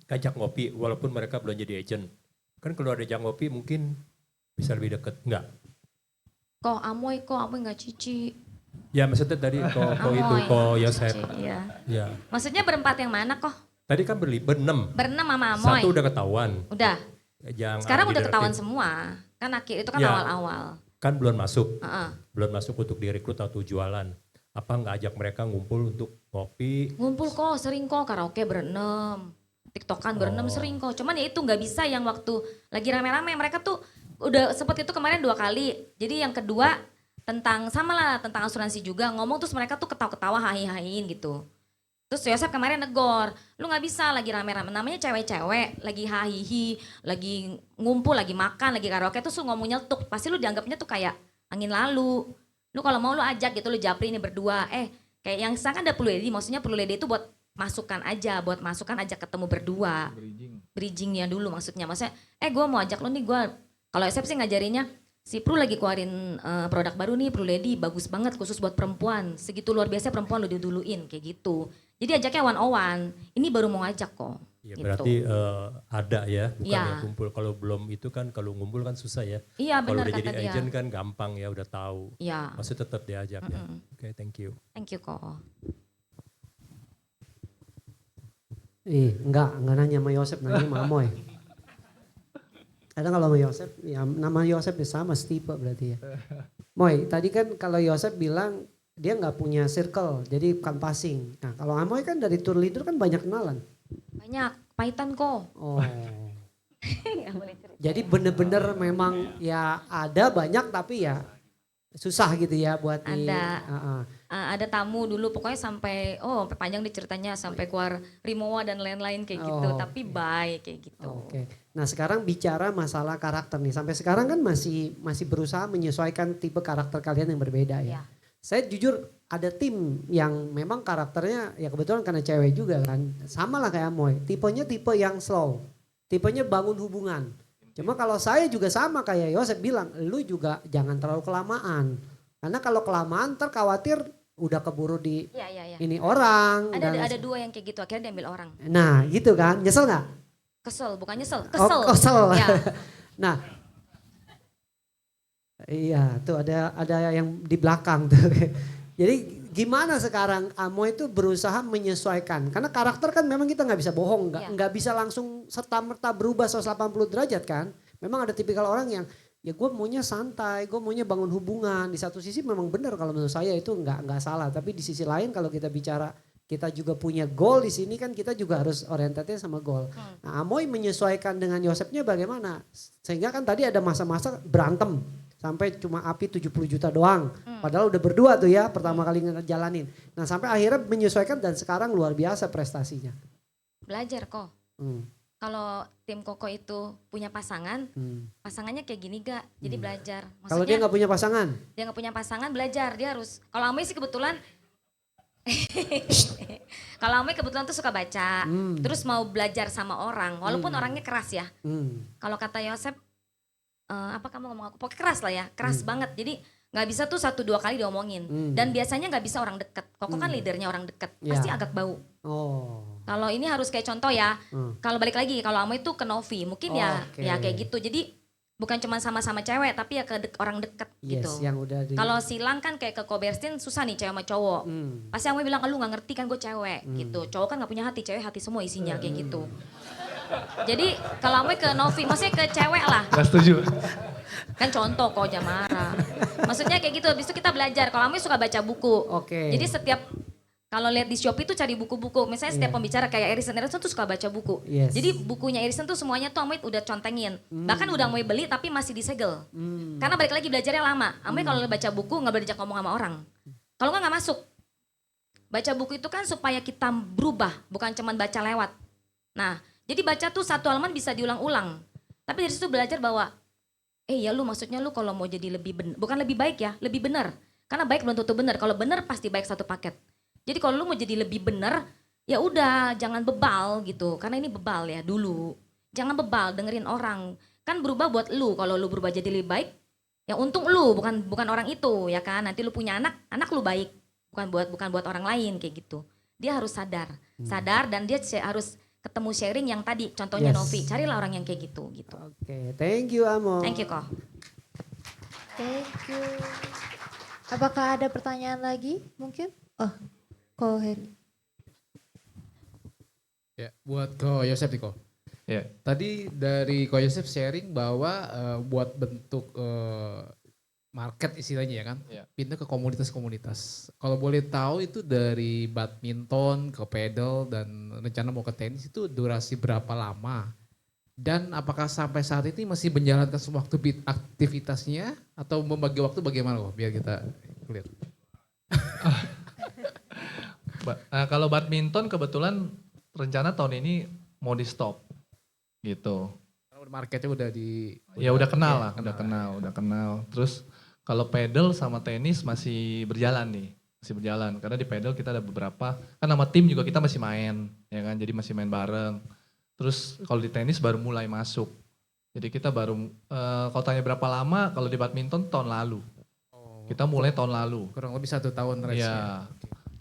ngajak ngopi walaupun mereka belum jadi agent. Kan kalau ada ajak ngopi mungkin bisa lebih deket, enggak? Kok Amoy nggak Cici. Ya maksudnya tadi kok Yosep. Cici, iya. Ya. Maksudnya berempat yang mana kok? Tadi kan berenam. Berenam sama Amoy. Satu udah ketahuan. Udah. Yang Sekarang udah leader ketahuan aktif. semua. Kan akhir itu kan Ya. awal-awal. Kan belum masuk. Heeh. Belum masuk untuk direkrut atau jualan. Apa nggak ajak mereka ngumpul untuk ngopi? Ngumpul kok, sering kok karaoke berenam. TikTokan berenam Oh. sering kok. Cuman ya itu nggak bisa yang waktu lagi rame-rame. Mereka tuh udah sempet itu kemarin 2 kali. Jadi yang kedua tentang tentang asuransi juga ngomong, terus mereka tuh ketawa-ketawa hahi-hahiin gitu. Terus Yosef kemarin negor, lu nggak bisa lagi rame-rame, namanya cewek-cewek lagi hahihi, lagi ngumpul, lagi makan, lagi karaoke, terus lu ngomong nyeletuk, pasti lu dianggapnya tuh kayak angin lalu. Lu kalau mau lu ajak gitu, lu japri ini berdua, kayak yang sekarang kan ada Perlu Lady, maksudnya Perlu Lady itu buat masukan aja, ajak ketemu berdua. Bridging. Bridgingnya dulu maksudnya gue mau ajak lo nih, kalau Yosef sih ngajarinnya si Pru lagi keluarin produk baru nih, Perlu Lady bagus banget khusus buat perempuan, segitu luar biasa perempuan lo diduluin kayak gitu. Jadi ajaknya one on one, ini baru mau ngajak kok. Ya, Gitu. berarti ada ya, bukan Iya. ya kumpul. Kalau belum itu kan, kalau ngumpul kan susah ya. Iya Kalau benar udah kata jadi dia. agent kan gampang ya, udah tahu. Iya, Maksudnya tetap diajak ya. Mm-mm. Oke, thank you. thank you kok. Enggak nanya sama Yosep, nanya sama Amoy. Kadang kalau sama Yosep, ya nama Yosep ya sama Stipe berarti ya. Moy, tadi kan kalau Yosep bilang dia nggak punya circle, jadi bukan passing. Nah kalau Amoy kan dari tour leader kan banyak kenalan. Banyak, pahitan kok. Oh, Nggak boleh cerita. jadi bener-bener memang ya ada banyak tapi ya susah gitu ya buat di. Ada. Ada tamu dulu pokoknya sampai panjang deh ceritanya sampai keluar Rimowa dan lain-lain kayak gitu, Oh, tapi bye kayak gitu. Oke. Nah sekarang bicara masalah karakter nih. Sampai sekarang kan masih berusaha menyesuaikan tipe karakter kalian yang berbeda ya. Ya. Saya jujur ada tim yang memang karakternya ya kebetulan karena cewek juga kan. Sama lah kayak Amoy. Tipenya tipe yang slow. Tipenya bangun hubungan. Cuma kalau saya juga sama kayak Yosep bilang, lu juga jangan terlalu kelamaan. Karena kalau kelamaan ntar khawatir udah keburu di Iya. ini orang. Ada 2 yang kayak gitu akhirnya diambil orang. Nah gitu kan, nyesel gak? Kesel, bukan nyesel, Oh, kesel. kesel. Ya. Nah, iya tuh ada yang di belakang tuh. Jadi gimana sekarang Amoy itu berusaha menyesuaikan. Karena karakter kan memang kita nggak bisa bohong. Nggak bisa langsung serta-merta berubah 180 derajat kan. Memang ada tipikal orang yang ya gue maunya santai, gue maunya bangun hubungan. Di satu sisi memang benar kalau menurut saya itu nggak salah. Tapi di sisi lain kalau kita bicara kita juga punya goal di sini kan kita juga harus orientasinya sama goal. Nah Amoy menyesuaikan dengan Yosepnya bagaimana? Sehingga kan tadi ada masa-masa berantem. Sampai cuma api 70 juta doang. Padahal udah berdua tuh ya pertama kali ngejalanin. Nah sampai akhirnya menyesuaikan dan sekarang luar biasa prestasinya. Belajar kok. Kalau tim Koko itu punya pasangan, pasangannya kayak gini gak? Jadi belajar. Kalau dia nggak punya pasangan? Dia nggak punya pasangan belajar, dia harus. Kalau Amoy sih kebetulan, kalau Amoy kebetulan tuh suka baca, terus mau belajar sama orang, walaupun orangnya keras ya. Kalau kata Yosep, apa kamu ngomong aku? Pokoknya keras lah ya, keras banget. Jadi nggak bisa tuh 1-2 kali diomongin. Dan biasanya nggak bisa orang deket. Koko kan leadernya orang deket, pasti agak bau. Kalau ini harus kayak contoh ya. Kalau balik lagi, kalau Amoy itu ke Novi, mungkin ya kayak gitu. Jadi bukan cuma sama-sama cewek, tapi ya ke orang deket gitu. Kalau silang kan kayak ke Koberstin susah nih cewek sama cowok. Pasti Amoy bilang, lu nggak ngerti kan gue cewek gitu. Cowok kan nggak punya hati, cewek hati semua isinya kayak gitu. Jadi kalau Amoy ke Novi, maksudnya ke cewek lah. Gak setuju. Kan contoh kok jangan marah. Maksudnya kayak gitu, habis itu kita belajar. Kalau Amoy suka baca buku. Jadi setiap, kalau lihat di Shopee tuh cari buku-buku. Misalnya setiap pembicara kayak Erison tuh suka baca buku. Jadi bukunya Erison tuh semuanya tuh Amoy udah contengin. Bahkan udah Amoy beli tapi masih disegel. Karena balik lagi belajarnya lama. Amoy kalau baca buku gak boleh diajak ngomong sama orang. Kalau gak masuk. Baca buku itu kan supaya kita berubah, bukan cuman baca lewat. Nah, jadi baca tuh satu halaman bisa diulang-ulang. Tapi dari situ belajar bahwa, ya lu maksudnya lu kalau mau jadi lebih benar, bukan lebih baik ya, lebih benar. Karena baik belum tentu benar, kalau benar pasti baik satu paket. Jadi kalau lu mau jadi lebih benar, ya udah jangan bebal gitu. Karena ini bebal ya dulu. Jangan bebal dengerin orang. Kan berubah buat lu, kalau lu berubah jadi lebih baik, ya untung lu, bukan orang itu ya kan. Nanti lu punya anak lu baik. Bukan buat orang lain kayak gitu. Dia harus sadar dan dia harus ketemu sharing yang tadi contohnya Novi, carilah orang yang kayak gitu. Oke, thank you Amo. Thank you kok. Thank you. Apakah ada pertanyaan lagi mungkin? Ko Heri. Ya, buat Ko Yosef nih Ko. Ya. Tadi dari Ko Yosef sharing bahwa buat bentuk market istilahnya ya kan, pindah ke komunitas-komunitas. Kalau boleh tahu itu dari badminton ke pedal dan rencana mau ke tenis itu durasi berapa lama? Dan apakah sampai saat ini masih menjalankan semua aktivitasnya atau membagi waktu bagaimana kok biar kita clear? Kalau badminton kebetulan rencana tahun ini mau di stop gitu. Marketnya udah udah kenal lah, udah kenal. Terus kalau pedal sama tenis masih berjalan karena di pedal kita ada beberapa, kan sama tim juga kita masih main, ya kan, jadi masih main bareng. Terus kalau di tenis baru mulai masuk, jadi kita baru, kalau tanya berapa lama, kalau di badminton tahun lalu, kita mulai tahun lalu. Kurang lebih 1 tahun race-nya. Ya.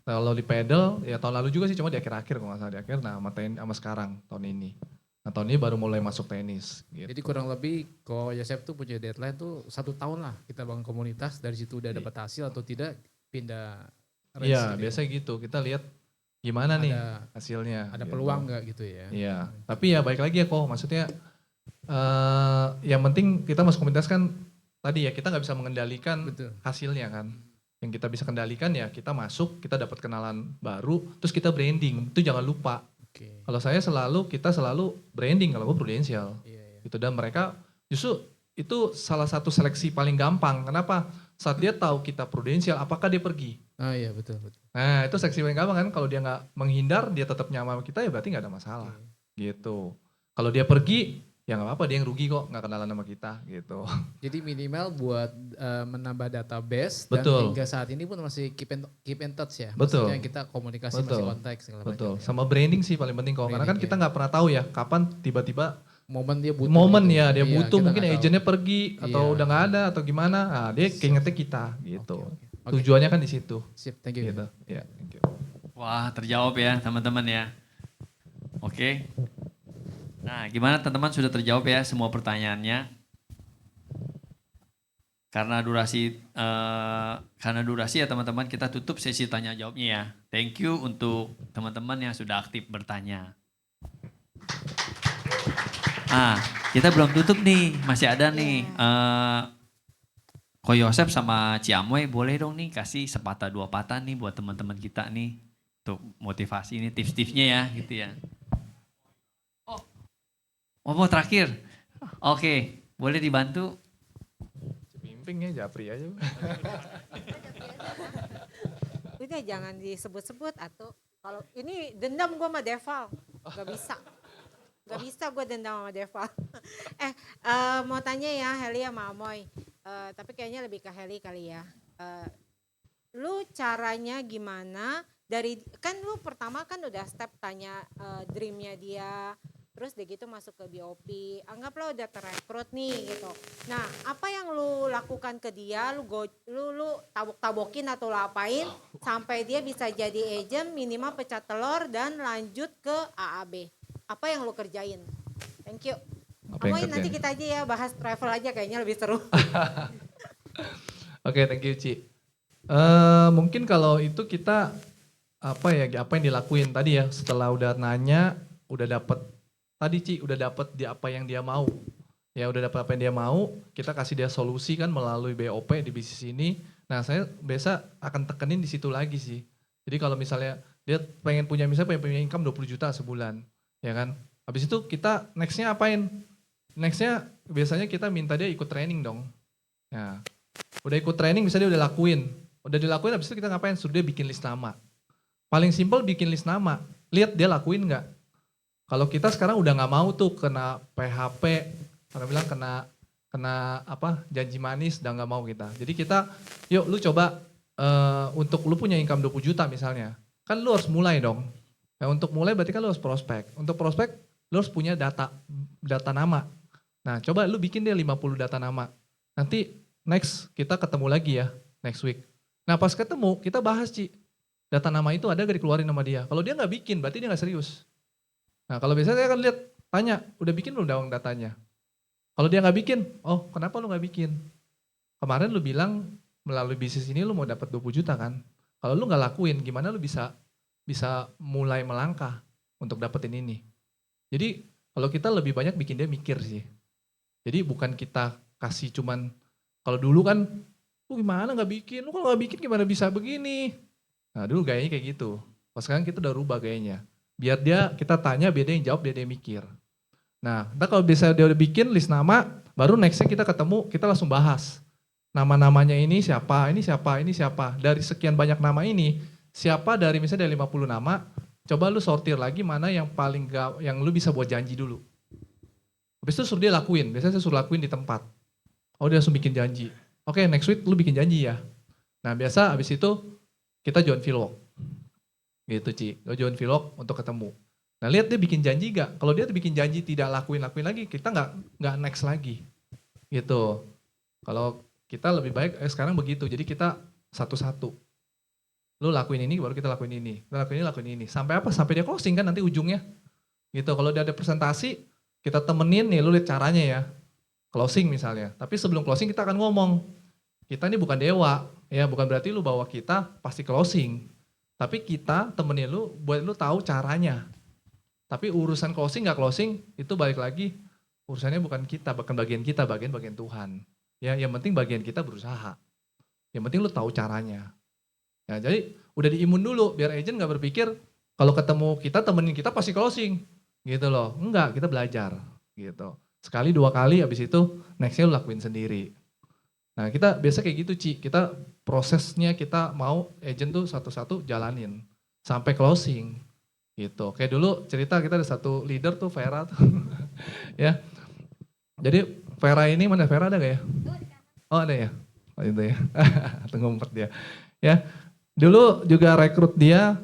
Kalau di pedal ya tahun lalu juga sih, cuma di akhir-akhir kalau nggak salah di akhir, nah sama sekarang tahun ini. Nah tahun ini baru mulai masuk tenis. Gitu. Jadi kurang lebih Ko Yosef tuh punya deadline tuh 1 tahun lah kita bangun komunitas, dari situ udah dapat hasil atau tidak pindah race. Iya biasa gitu, kita lihat gimana nih hasilnya. Ada gitu. peluang nggak gitu ya? Iya, tapi ya balik lagi ya kok, maksudnya yang penting kita masuk komunitas kan tadi ya kita nggak bisa mengendalikan hasilnya kan. Yang kita bisa kendalikan ya kita masuk, kita dapat kenalan baru, terus kita branding, itu jangan lupa. Kalau kita selalu branding kalau gue prudensial. Gitu, dan mereka justru itu salah satu seleksi paling gampang. Kenapa? Saat dia tahu kita prudensial, apakah dia pergi? Iya betul. Nah itu seleksi paling gampang kan. Kalau dia nggak menghindar, dia tetap nyaman sama kita ya berarti nggak ada masalah. Gitu. Kalau dia pergi, ya nggak apa-apa, dia yang rugi kok nggak kenalan sama kita gitu. Jadi minimal buat menambah database. Betul. Dan hingga saat ini pun masih keep in touch ya. Betul. Maksudnya kita komunikasi masih kontak segala macam. Betul. Sama branding sih paling penting kok. Karena kan kita nggak pernah tahu ya kapan tiba-tiba momen dia butuh. Dia butuh mungkin agentnya pergi atau udah nggak ada atau gimana. Nah, dia keingetnya kita gitu. Tujuannya kan di situ. Sip, thank you. Gitu. Ya, thank you. Wah terjawab ya teman-teman ya. Oke. Nah gimana teman-teman, sudah terjawab ya semua pertanyaannya? karena durasi ya teman-teman, kita tutup sesi tanya jawabnya ya. Thank you untuk teman-teman yang sudah aktif bertanya. Kita belum tutup nih, masih ada nih. Ko Yosep sama Ciamoy boleh dong nih kasih sepatah dua patah nih buat teman-teman kita nih. Untuk motivasi ini tips-tipsnya ya gitu ya. Mau terakhir? Oke, boleh dibantu? Pimping ya, Japri aja. Udah jangan disebut-sebut atau kalau ini dendam gue sama Deval, gak bisa. Gak bisa gue dendam sama Deval. Mau tanya ya Heli sama Amoy, tapi kayaknya lebih ke Heli kali ya. Lu caranya gimana dari, kan lu pertama kan udah step tanya dreamnya dia, terus dia gitu masuk ke BOP, anggaplah udah terekrut nih gitu. Nah apa yang lu lakukan ke dia, lu tabok-tabokin atau lu apain sampai dia bisa jadi agent minimal pecah telur dan lanjut ke AAB. Apa yang lu kerjain? Thank you. Amoy nanti kita aja ya bahas travel aja kayaknya lebih seru. Oke, thank you Ci. Mungkin kalau itu kita apa yang dilakuin tadi ya, setelah udah nanya, udah dapet tadi Ci, udah dapet apa yang dia mau. Ya udah dapet apa yang dia mau, kita kasih dia solusi kan melalui BOP di bisnis ini. Nah saya biasa akan tekenin di situ lagi sih. Jadi kalau misalnya dia pengen punya income 20 juta sebulan, ya kan. Habis itu kita nextnya apain? Nextnya biasanya kita minta dia ikut training dong. Nah, udah ikut training bisa dia udah lakuin. Udah dilakuin habis itu kita ngapain? Sudah dia bikin list nama. Paling simpel bikin list nama. Lihat dia lakuin nggak. Kalau kita sekarang udah nggak mau tuh kena PHP, orang bilang kena apa janji manis, udah nggak mau kita. Jadi kita, yuk lu coba untuk lu punya income 20 juta misalnya. Kan lu harus mulai dong. Nah, untuk mulai berarti kan lu harus prospek. Untuk prospek lu harus punya data nama. Nah coba lu bikin deh 50 data nama. Nanti next kita ketemu lagi ya, next week. Nah pas ketemu kita bahas Ci, data nama itu ada gak dikeluarin sama dia. Kalau dia gak bikin berarti dia gak serius. Nah kalau biasanya saya akan lihat, tanya, udah bikin belum dawang datanya? Kalau dia gak bikin, oh kenapa lu gak bikin? Kemarin lu bilang melalui bisnis ini lu mau dapat 20 juta kan? Kalau lu gak lakuin gimana lu bisa mulai melangkah untuk dapetin ini? Jadi kalau kita lebih banyak bikin dia mikir sih. Jadi bukan kita kasih cuman, kalau dulu kan, lu gimana gak bikin? Lu kalau gak bikin gimana bisa begini? Nah dulu gayanya kayak gitu. Pas sekarang kita udah rubah gayanya. Biar kita tanya, biar dia yang jawab, biar dia mikir. Nah, ntar kalau bisa dia udah bikin list nama, baru nextnya kita ketemu, kita langsung bahas. Nama-namanya ini siapa, ini siapa, ini siapa. Dari sekian banyak nama ini, siapa dari misalnya dari 50 nama, coba lu sortir lagi mana yang paling yang lu bisa buat janji dulu. Habis itu suruh dia lakuin, biasanya saya suruh lakuin di tempat. Oh dia langsung bikin janji. Oke, next week lu bikin janji ya. Nah biasa habis itu kita join vlog. Gitu Ci, lo join vlog untuk ketemu. Nah lihat dia bikin janji gak? Kalau dia bikin janji tidak lakuin lagi, kita nggak next lagi. Gitu. Kalau kita lebih baik sekarang begitu, jadi kita satu-satu. Lu lakuin ini, baru kita lakuin ini. Kita lakuin ini. Sampai apa? Sampai dia closing kan nanti ujungnya. Gitu, kalau dia ada presentasi, kita temenin nih, lu lihat caranya ya. Closing misalnya. Tapi sebelum closing kita akan ngomong. Kita ini bukan dewa, ya bukan berarti lu bawa kita pasti closing. Tapi kita temenin lu, buat lu tahu caranya. Tapi urusan closing gak closing, itu balik lagi. Urusannya bukan kita, bukan bagian kita, bagian Tuhan. Ya, yang penting bagian kita berusaha. Yang penting lu tahu caranya. Ya, jadi udah diimun dulu biar agent gak berpikir kalau ketemu kita temenin kita pasti closing gitu loh. Enggak, kita belajar gitu. Sekali 2 kali habis itu nextnya lu lakuin sendiri. Nah kita biasa kayak gitu Ci, kita prosesnya kita mau agent tuh satu-satu jalanin sampai closing gitu. Kayak dulu cerita kita ada satu leader tuh Vera tuh ya. Jadi Vera ini mana Vera ada gak ya? Oh ada ya? Oh itu ya, tunggu ngumpet dia. Ya, dulu juga rekrut dia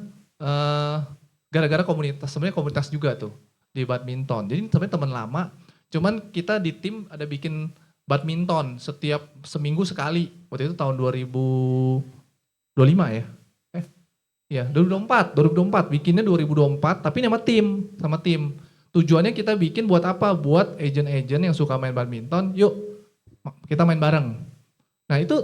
gara-gara komunitas, sebenarnya komunitas juga tuh di badminton. Jadi sebenarnya teman lama, cuman kita di tim ada bikin badminton setiap seminggu sekali. Waktu itu tahun 2025 ya. Ya, 2024 bikinnya 2024 tapi sama tim. Tujuannya kita bikin buat apa? Buat agent-agent yang suka main badminton, yuk kita main bareng. Nah itu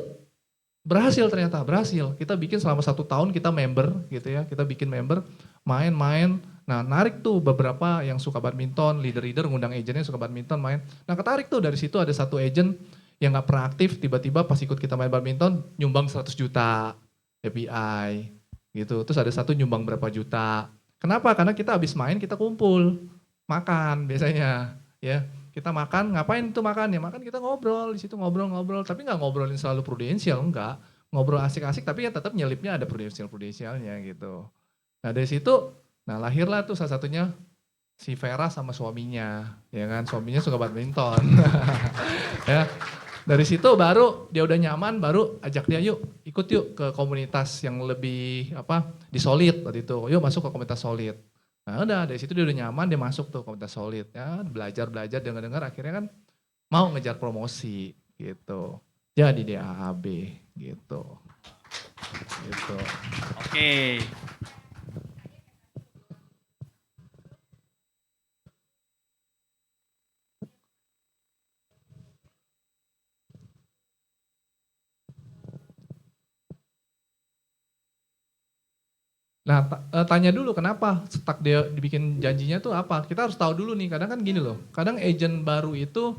berhasil ternyata, berhasil. Kita bikin selama 1 tahun kita member gitu ya, kita bikin member, main-main. Nah narik tuh beberapa yang suka badminton, leader-leader ngundang agentnya suka badminton main. Nah ketarik tuh dari situ ada satu agent yang gak pernah aktif, tiba-tiba pas ikut kita main badminton nyumbang 100 juta API gitu. Terus ada satu nyumbang berapa juta. Kenapa? Karena kita habis main kita kumpul, makan biasanya ya. Kita makan, ngapain itu makan? Ya makan kita ngobrol, di situ ngobrol-ngobrol, tapi nggak ngobrolin selalu prudensial, enggak. Ngobrol asik-asik, tapi ya tetap nyelipnya ada prudensialnya gitu. Nah dari situ, nah lahirlah tuh salah satunya si Vera sama suaminya, ya kan, suaminya suka badminton. Ya, dari situ baru dia udah nyaman, baru ajak dia yuk, ikut yuk ke komunitas yang lebih di Solid waktu itu, yuk masuk ke komunitas Solid. Nah udah dari situ dia udah nyaman, dia masuk tuh komunitas Solid ya, belajar dengar akhirnya kan mau ngejar promosi gitu. Jadi dia AAB gitu. Gitu. Oke. Nah tanya dulu kenapa stuck dia dibikin janjinya tuh apa. Kita harus tahu dulu nih, kadang kan gini loh. Kadang agent baru itu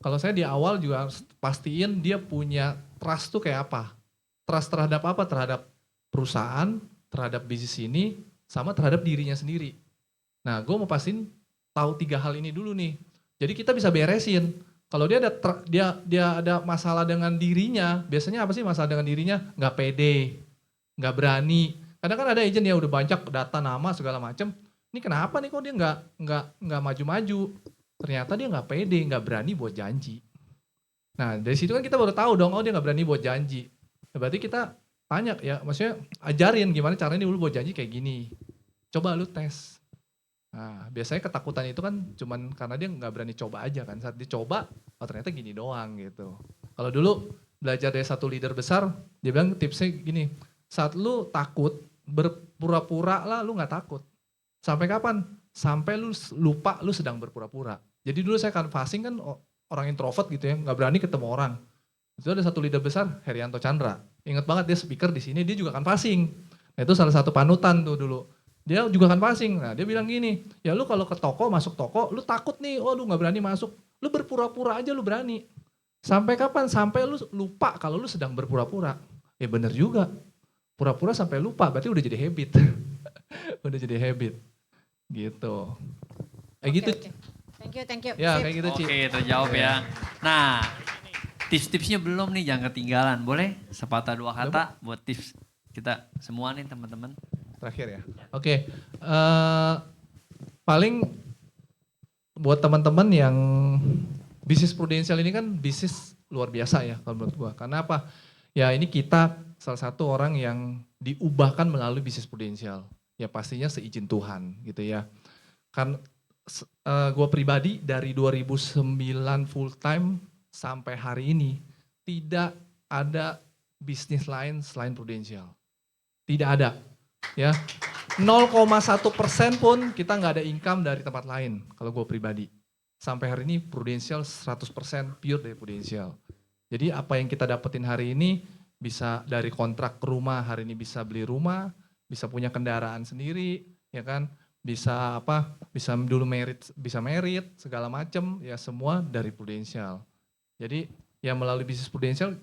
kalau saya di awal juga harus pastiin dia punya trust tuh kayak apa. Trust terhadap apa? Terhadap perusahaan, terhadap bisnis ini, sama terhadap dirinya sendiri. Nah gue mau pastiin tahu 3 hal ini dulu nih. Jadi kita bisa beresin. Kalau dia ada masalah dengan dirinya, biasanya apa sih masalah dengan dirinya? Nggak pede, nggak berani. Kadang kan ada agent ya udah banyak data nama segala macam. Ini kenapa nih kok dia nggak maju-maju? Ternyata dia nggak pede, nggak berani buat janji. Nah dari situ kan kita baru tahu dong, oh dia nggak berani buat janji. Nah, berarti kita tanya ya, maksudnya ajarin gimana caranya dia dulu buat janji kayak gini. Coba lu tes. Nah biasanya ketakutan itu kan cuman karena dia nggak berani coba aja kan. Saat dicoba, oh ternyata gini doang gitu. Kalau dulu belajar dari satu leader besar, dia bilang tipsnya gini, saat lu takut, berpura-pura lah lu gak takut. Sampai kapan? Sampai lu lupa lu sedang berpura-pura. Jadi dulu saya canvassing kan orang introvert gitu ya, gak berani ketemu orang. Itu ada satu leader besar, Herianto Chandra. Ingat banget dia speaker di sini, dia juga canvassing. Nah itu salah satu panutan tuh dulu. Dia juga canvassing. Nah dia bilang gini, ya lu kalau ke toko, masuk toko, lu takut nih, oh lu gak berani masuk. Lu berpura-pura aja lu berani. Sampai kapan? Sampai lu lupa kalau lu sedang berpura-pura. Ya bener juga. Pura-pura sampai lupa, berarti udah jadi habit. Udah jadi habit. Gitu. Gitu. Okay. Thank you. Ya Sip. kayak gitu Ci. Oke, terjawab ya. Nah, tips-tipsnya belum nih, jangan ketinggalan. Boleh sepatah 2 kata buat tips kita semua nih teman-teman. Terakhir ya. Oke. Paling buat teman-teman yang bisnis prudensial ini kan bisnis luar biasa ya kalau menurut gua. Karena apa? Ya ini kita salah satu orang yang diubahkan melalui bisnis prudensial. Ya pastinya seizin Tuhan gitu ya. Kan gue pribadi dari 2009 full time sampai hari ini tidak ada bisnis lain selain prudensial. Tidak ada. Ya 0,1% pun kita nggak ada income dari tempat lain kalau gue pribadi. Sampai hari ini prudensial 100% pure dari prudensial. Jadi apa yang kita dapetin hari ini bisa dari kontrak rumah, hari ini bisa beli rumah, bisa punya kendaraan sendiri, ya kan? Bisa bisa dulu bisa merit segala macam, ya semua dari prudensial. Jadi ya melalui bisnis prudensial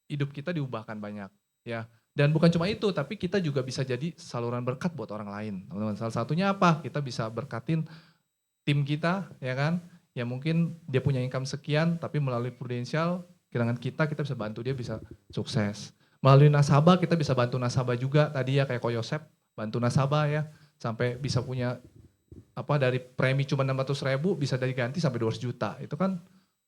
hidup kita diubahkan banyak, ya. Dan bukan cuma itu, tapi kita juga bisa jadi saluran berkat buat orang lain. Teman-teman, salah satunya apa? Kita bisa berkatin tim kita, ya kan? Ya mungkin dia punya income sekian, tapi melalui prudensial, kirangan kita bisa bantu dia bisa sukses. Melalui nasabah kita bisa bantu nasabah juga, tadi ya kayak Koyosep, bantu nasabah ya, sampai bisa punya dari premi cuma 600.000 bisa diganti sampai 200 juta. Itu kan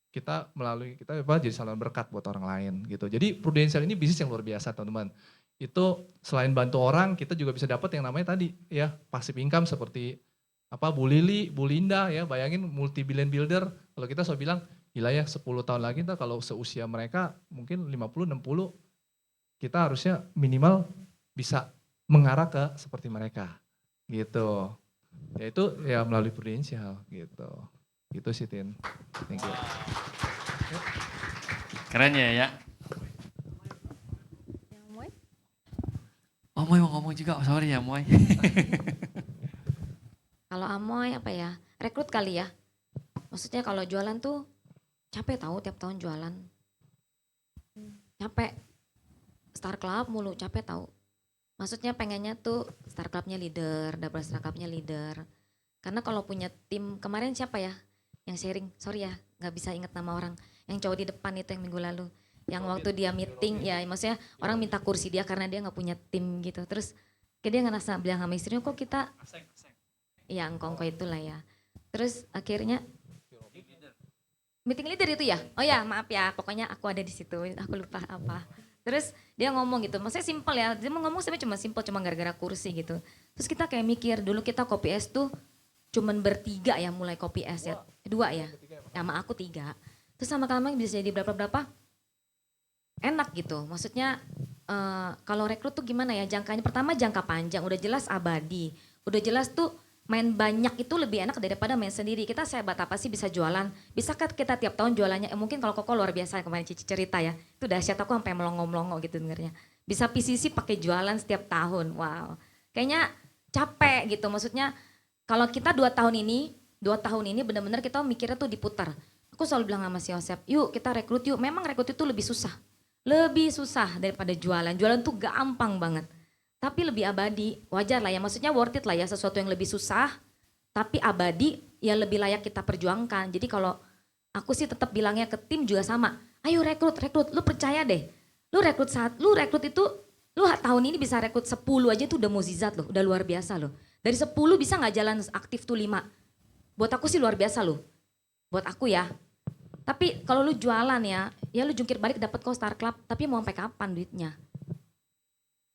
kita melalui jadi saluran berkat buat orang lain gitu. Jadi prudensial ini bisnis yang luar biasa teman-teman. Itu selain bantu orang, kita juga bisa dapat yang namanya tadi ya, passive income seperti Bu Lili, Bu Linda ya, bayangin multi billion builder. Kalau kita selalu bilang, gila ya 10 tahun lagi ntar kalau seusia mereka mungkin 50-60, kita harusnya minimal bisa mengarah ke seperti mereka gitu. Ya itu ya melalui prudensial gitu. Gitu sih Tin. Thank you. Keren ya. Oh Moy mau ngomong juga, oh, sorry ya Moy. Kalau Amoy apa ya, rekrut kali ya. Maksudnya kalau jualan tuh capek tahu tiap tahun jualan. Capek. Star Club mulu capek tahu. Maksudnya pengennya tuh Star Clubnya leader, double Star Clubnya leader. Karena kalau punya tim, kemarin siapa ya yang sharing, sorry ya gak bisa inget nama orang. Yang cowok di depan itu yang minggu lalu. Yang waktu dia meeting, ya maksudnya orang minta kursi dia karena dia gak punya tim gitu. Terus kayak dia ngerasa bilang sama istrinya, kok kita, ya engkongko itulah ya. Terus akhirnya, meeting leader itu ya? Oh ya maaf ya, pokoknya aku ada di situ, aku lupa apa. Terus dia ngomong gitu, maksudnya simpel ya, dia mau ngomong sebenarnya cuma simpel, cuma gara-gara kursi gitu. Terus kita kayak mikir, dulu kita Kopi Es tuh cuman bertiga ya mulai Kopi Es ya, dua ya, sama aku 3. Terus sama-sama bisa jadi berapa-berapa, enak gitu. Maksudnya kalau rekrut tuh gimana ya, jangkanya pertama jangka panjang, udah jelas abadi, udah jelas tuh main banyak itu lebih enak daripada main sendiri. Kita sehebat apa sih bisa jualan? Bisa kan kita tiap tahun jualannya, mungkin kalau Koko luar biasa kemarin Cici cerita ya. Itu dahsyat, aku sampai melongo-melongo gitu dengernya. Bisa PCC pakai jualan setiap tahun, wow. Kayaknya capek gitu, maksudnya kalau kita 2 tahun ini benar-benar kita mikirnya tuh diputar. Aku selalu bilang sama si Yosep, yuk kita rekrut yuk. Memang rekrut itu lebih susah daripada jualan. Jualan tuh gampang banget. Tapi lebih abadi, wajar lah ya, maksudnya worth it lah ya, sesuatu yang lebih susah, tapi abadi, ya lebih layak kita perjuangkan. Jadi kalau aku sih tetap bilangnya ke tim juga sama, ayo rekrut, lu percaya deh, lu rekrut itu, lu tahun ini bisa rekrut 10 aja itu udah mukjizat loh, udah luar biasa loh. Dari 10 bisa gak jalan aktif tuh 5, buat aku sih luar biasa loh, buat aku ya. Tapi kalau lu jualan ya lu jungkir balik dapat kok Star Club, tapi mau sampai kapan duitnya?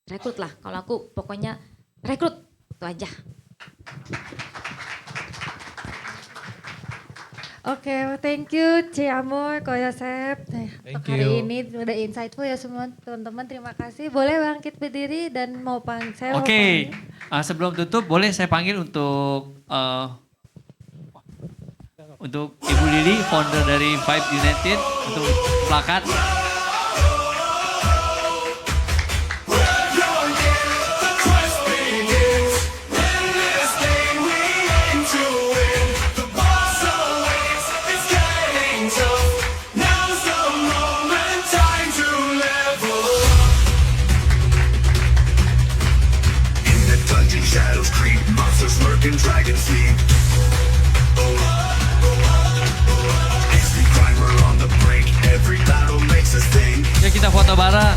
Rekrut lah, kalau aku pokoknya rekrut, itu aja. Oke, thank you Ci Amoy, Ko Yosep. Thank Hari you. ini udah insightful ya semua teman-teman, terima kasih. Boleh bangkit berdiri dan mau saya mau Oke, panggil. sebelum tutup boleh saya panggil untuk Ibu Lili, founder dari Vibe United, untuk plakat. Shadows creep, monsters lurking, dragons leap. Instant crime, we're on the brink. Every battle makes us think. Ya kita foto bareng.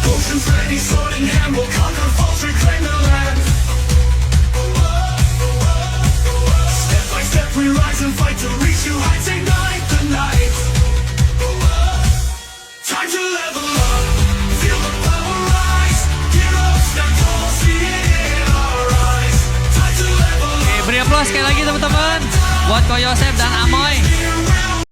Potions ready, sword in hand, we'll conquer foes, reclaim the land. Step by step we rise and fight to reach new heights, ignite the night. Time to level up, feel the power rise. Get up, stand tall, see it in our eyes. Time to level up. Oke, beri aplaus sekali lagi teman-teman buat Ko Yosep dan Amoy.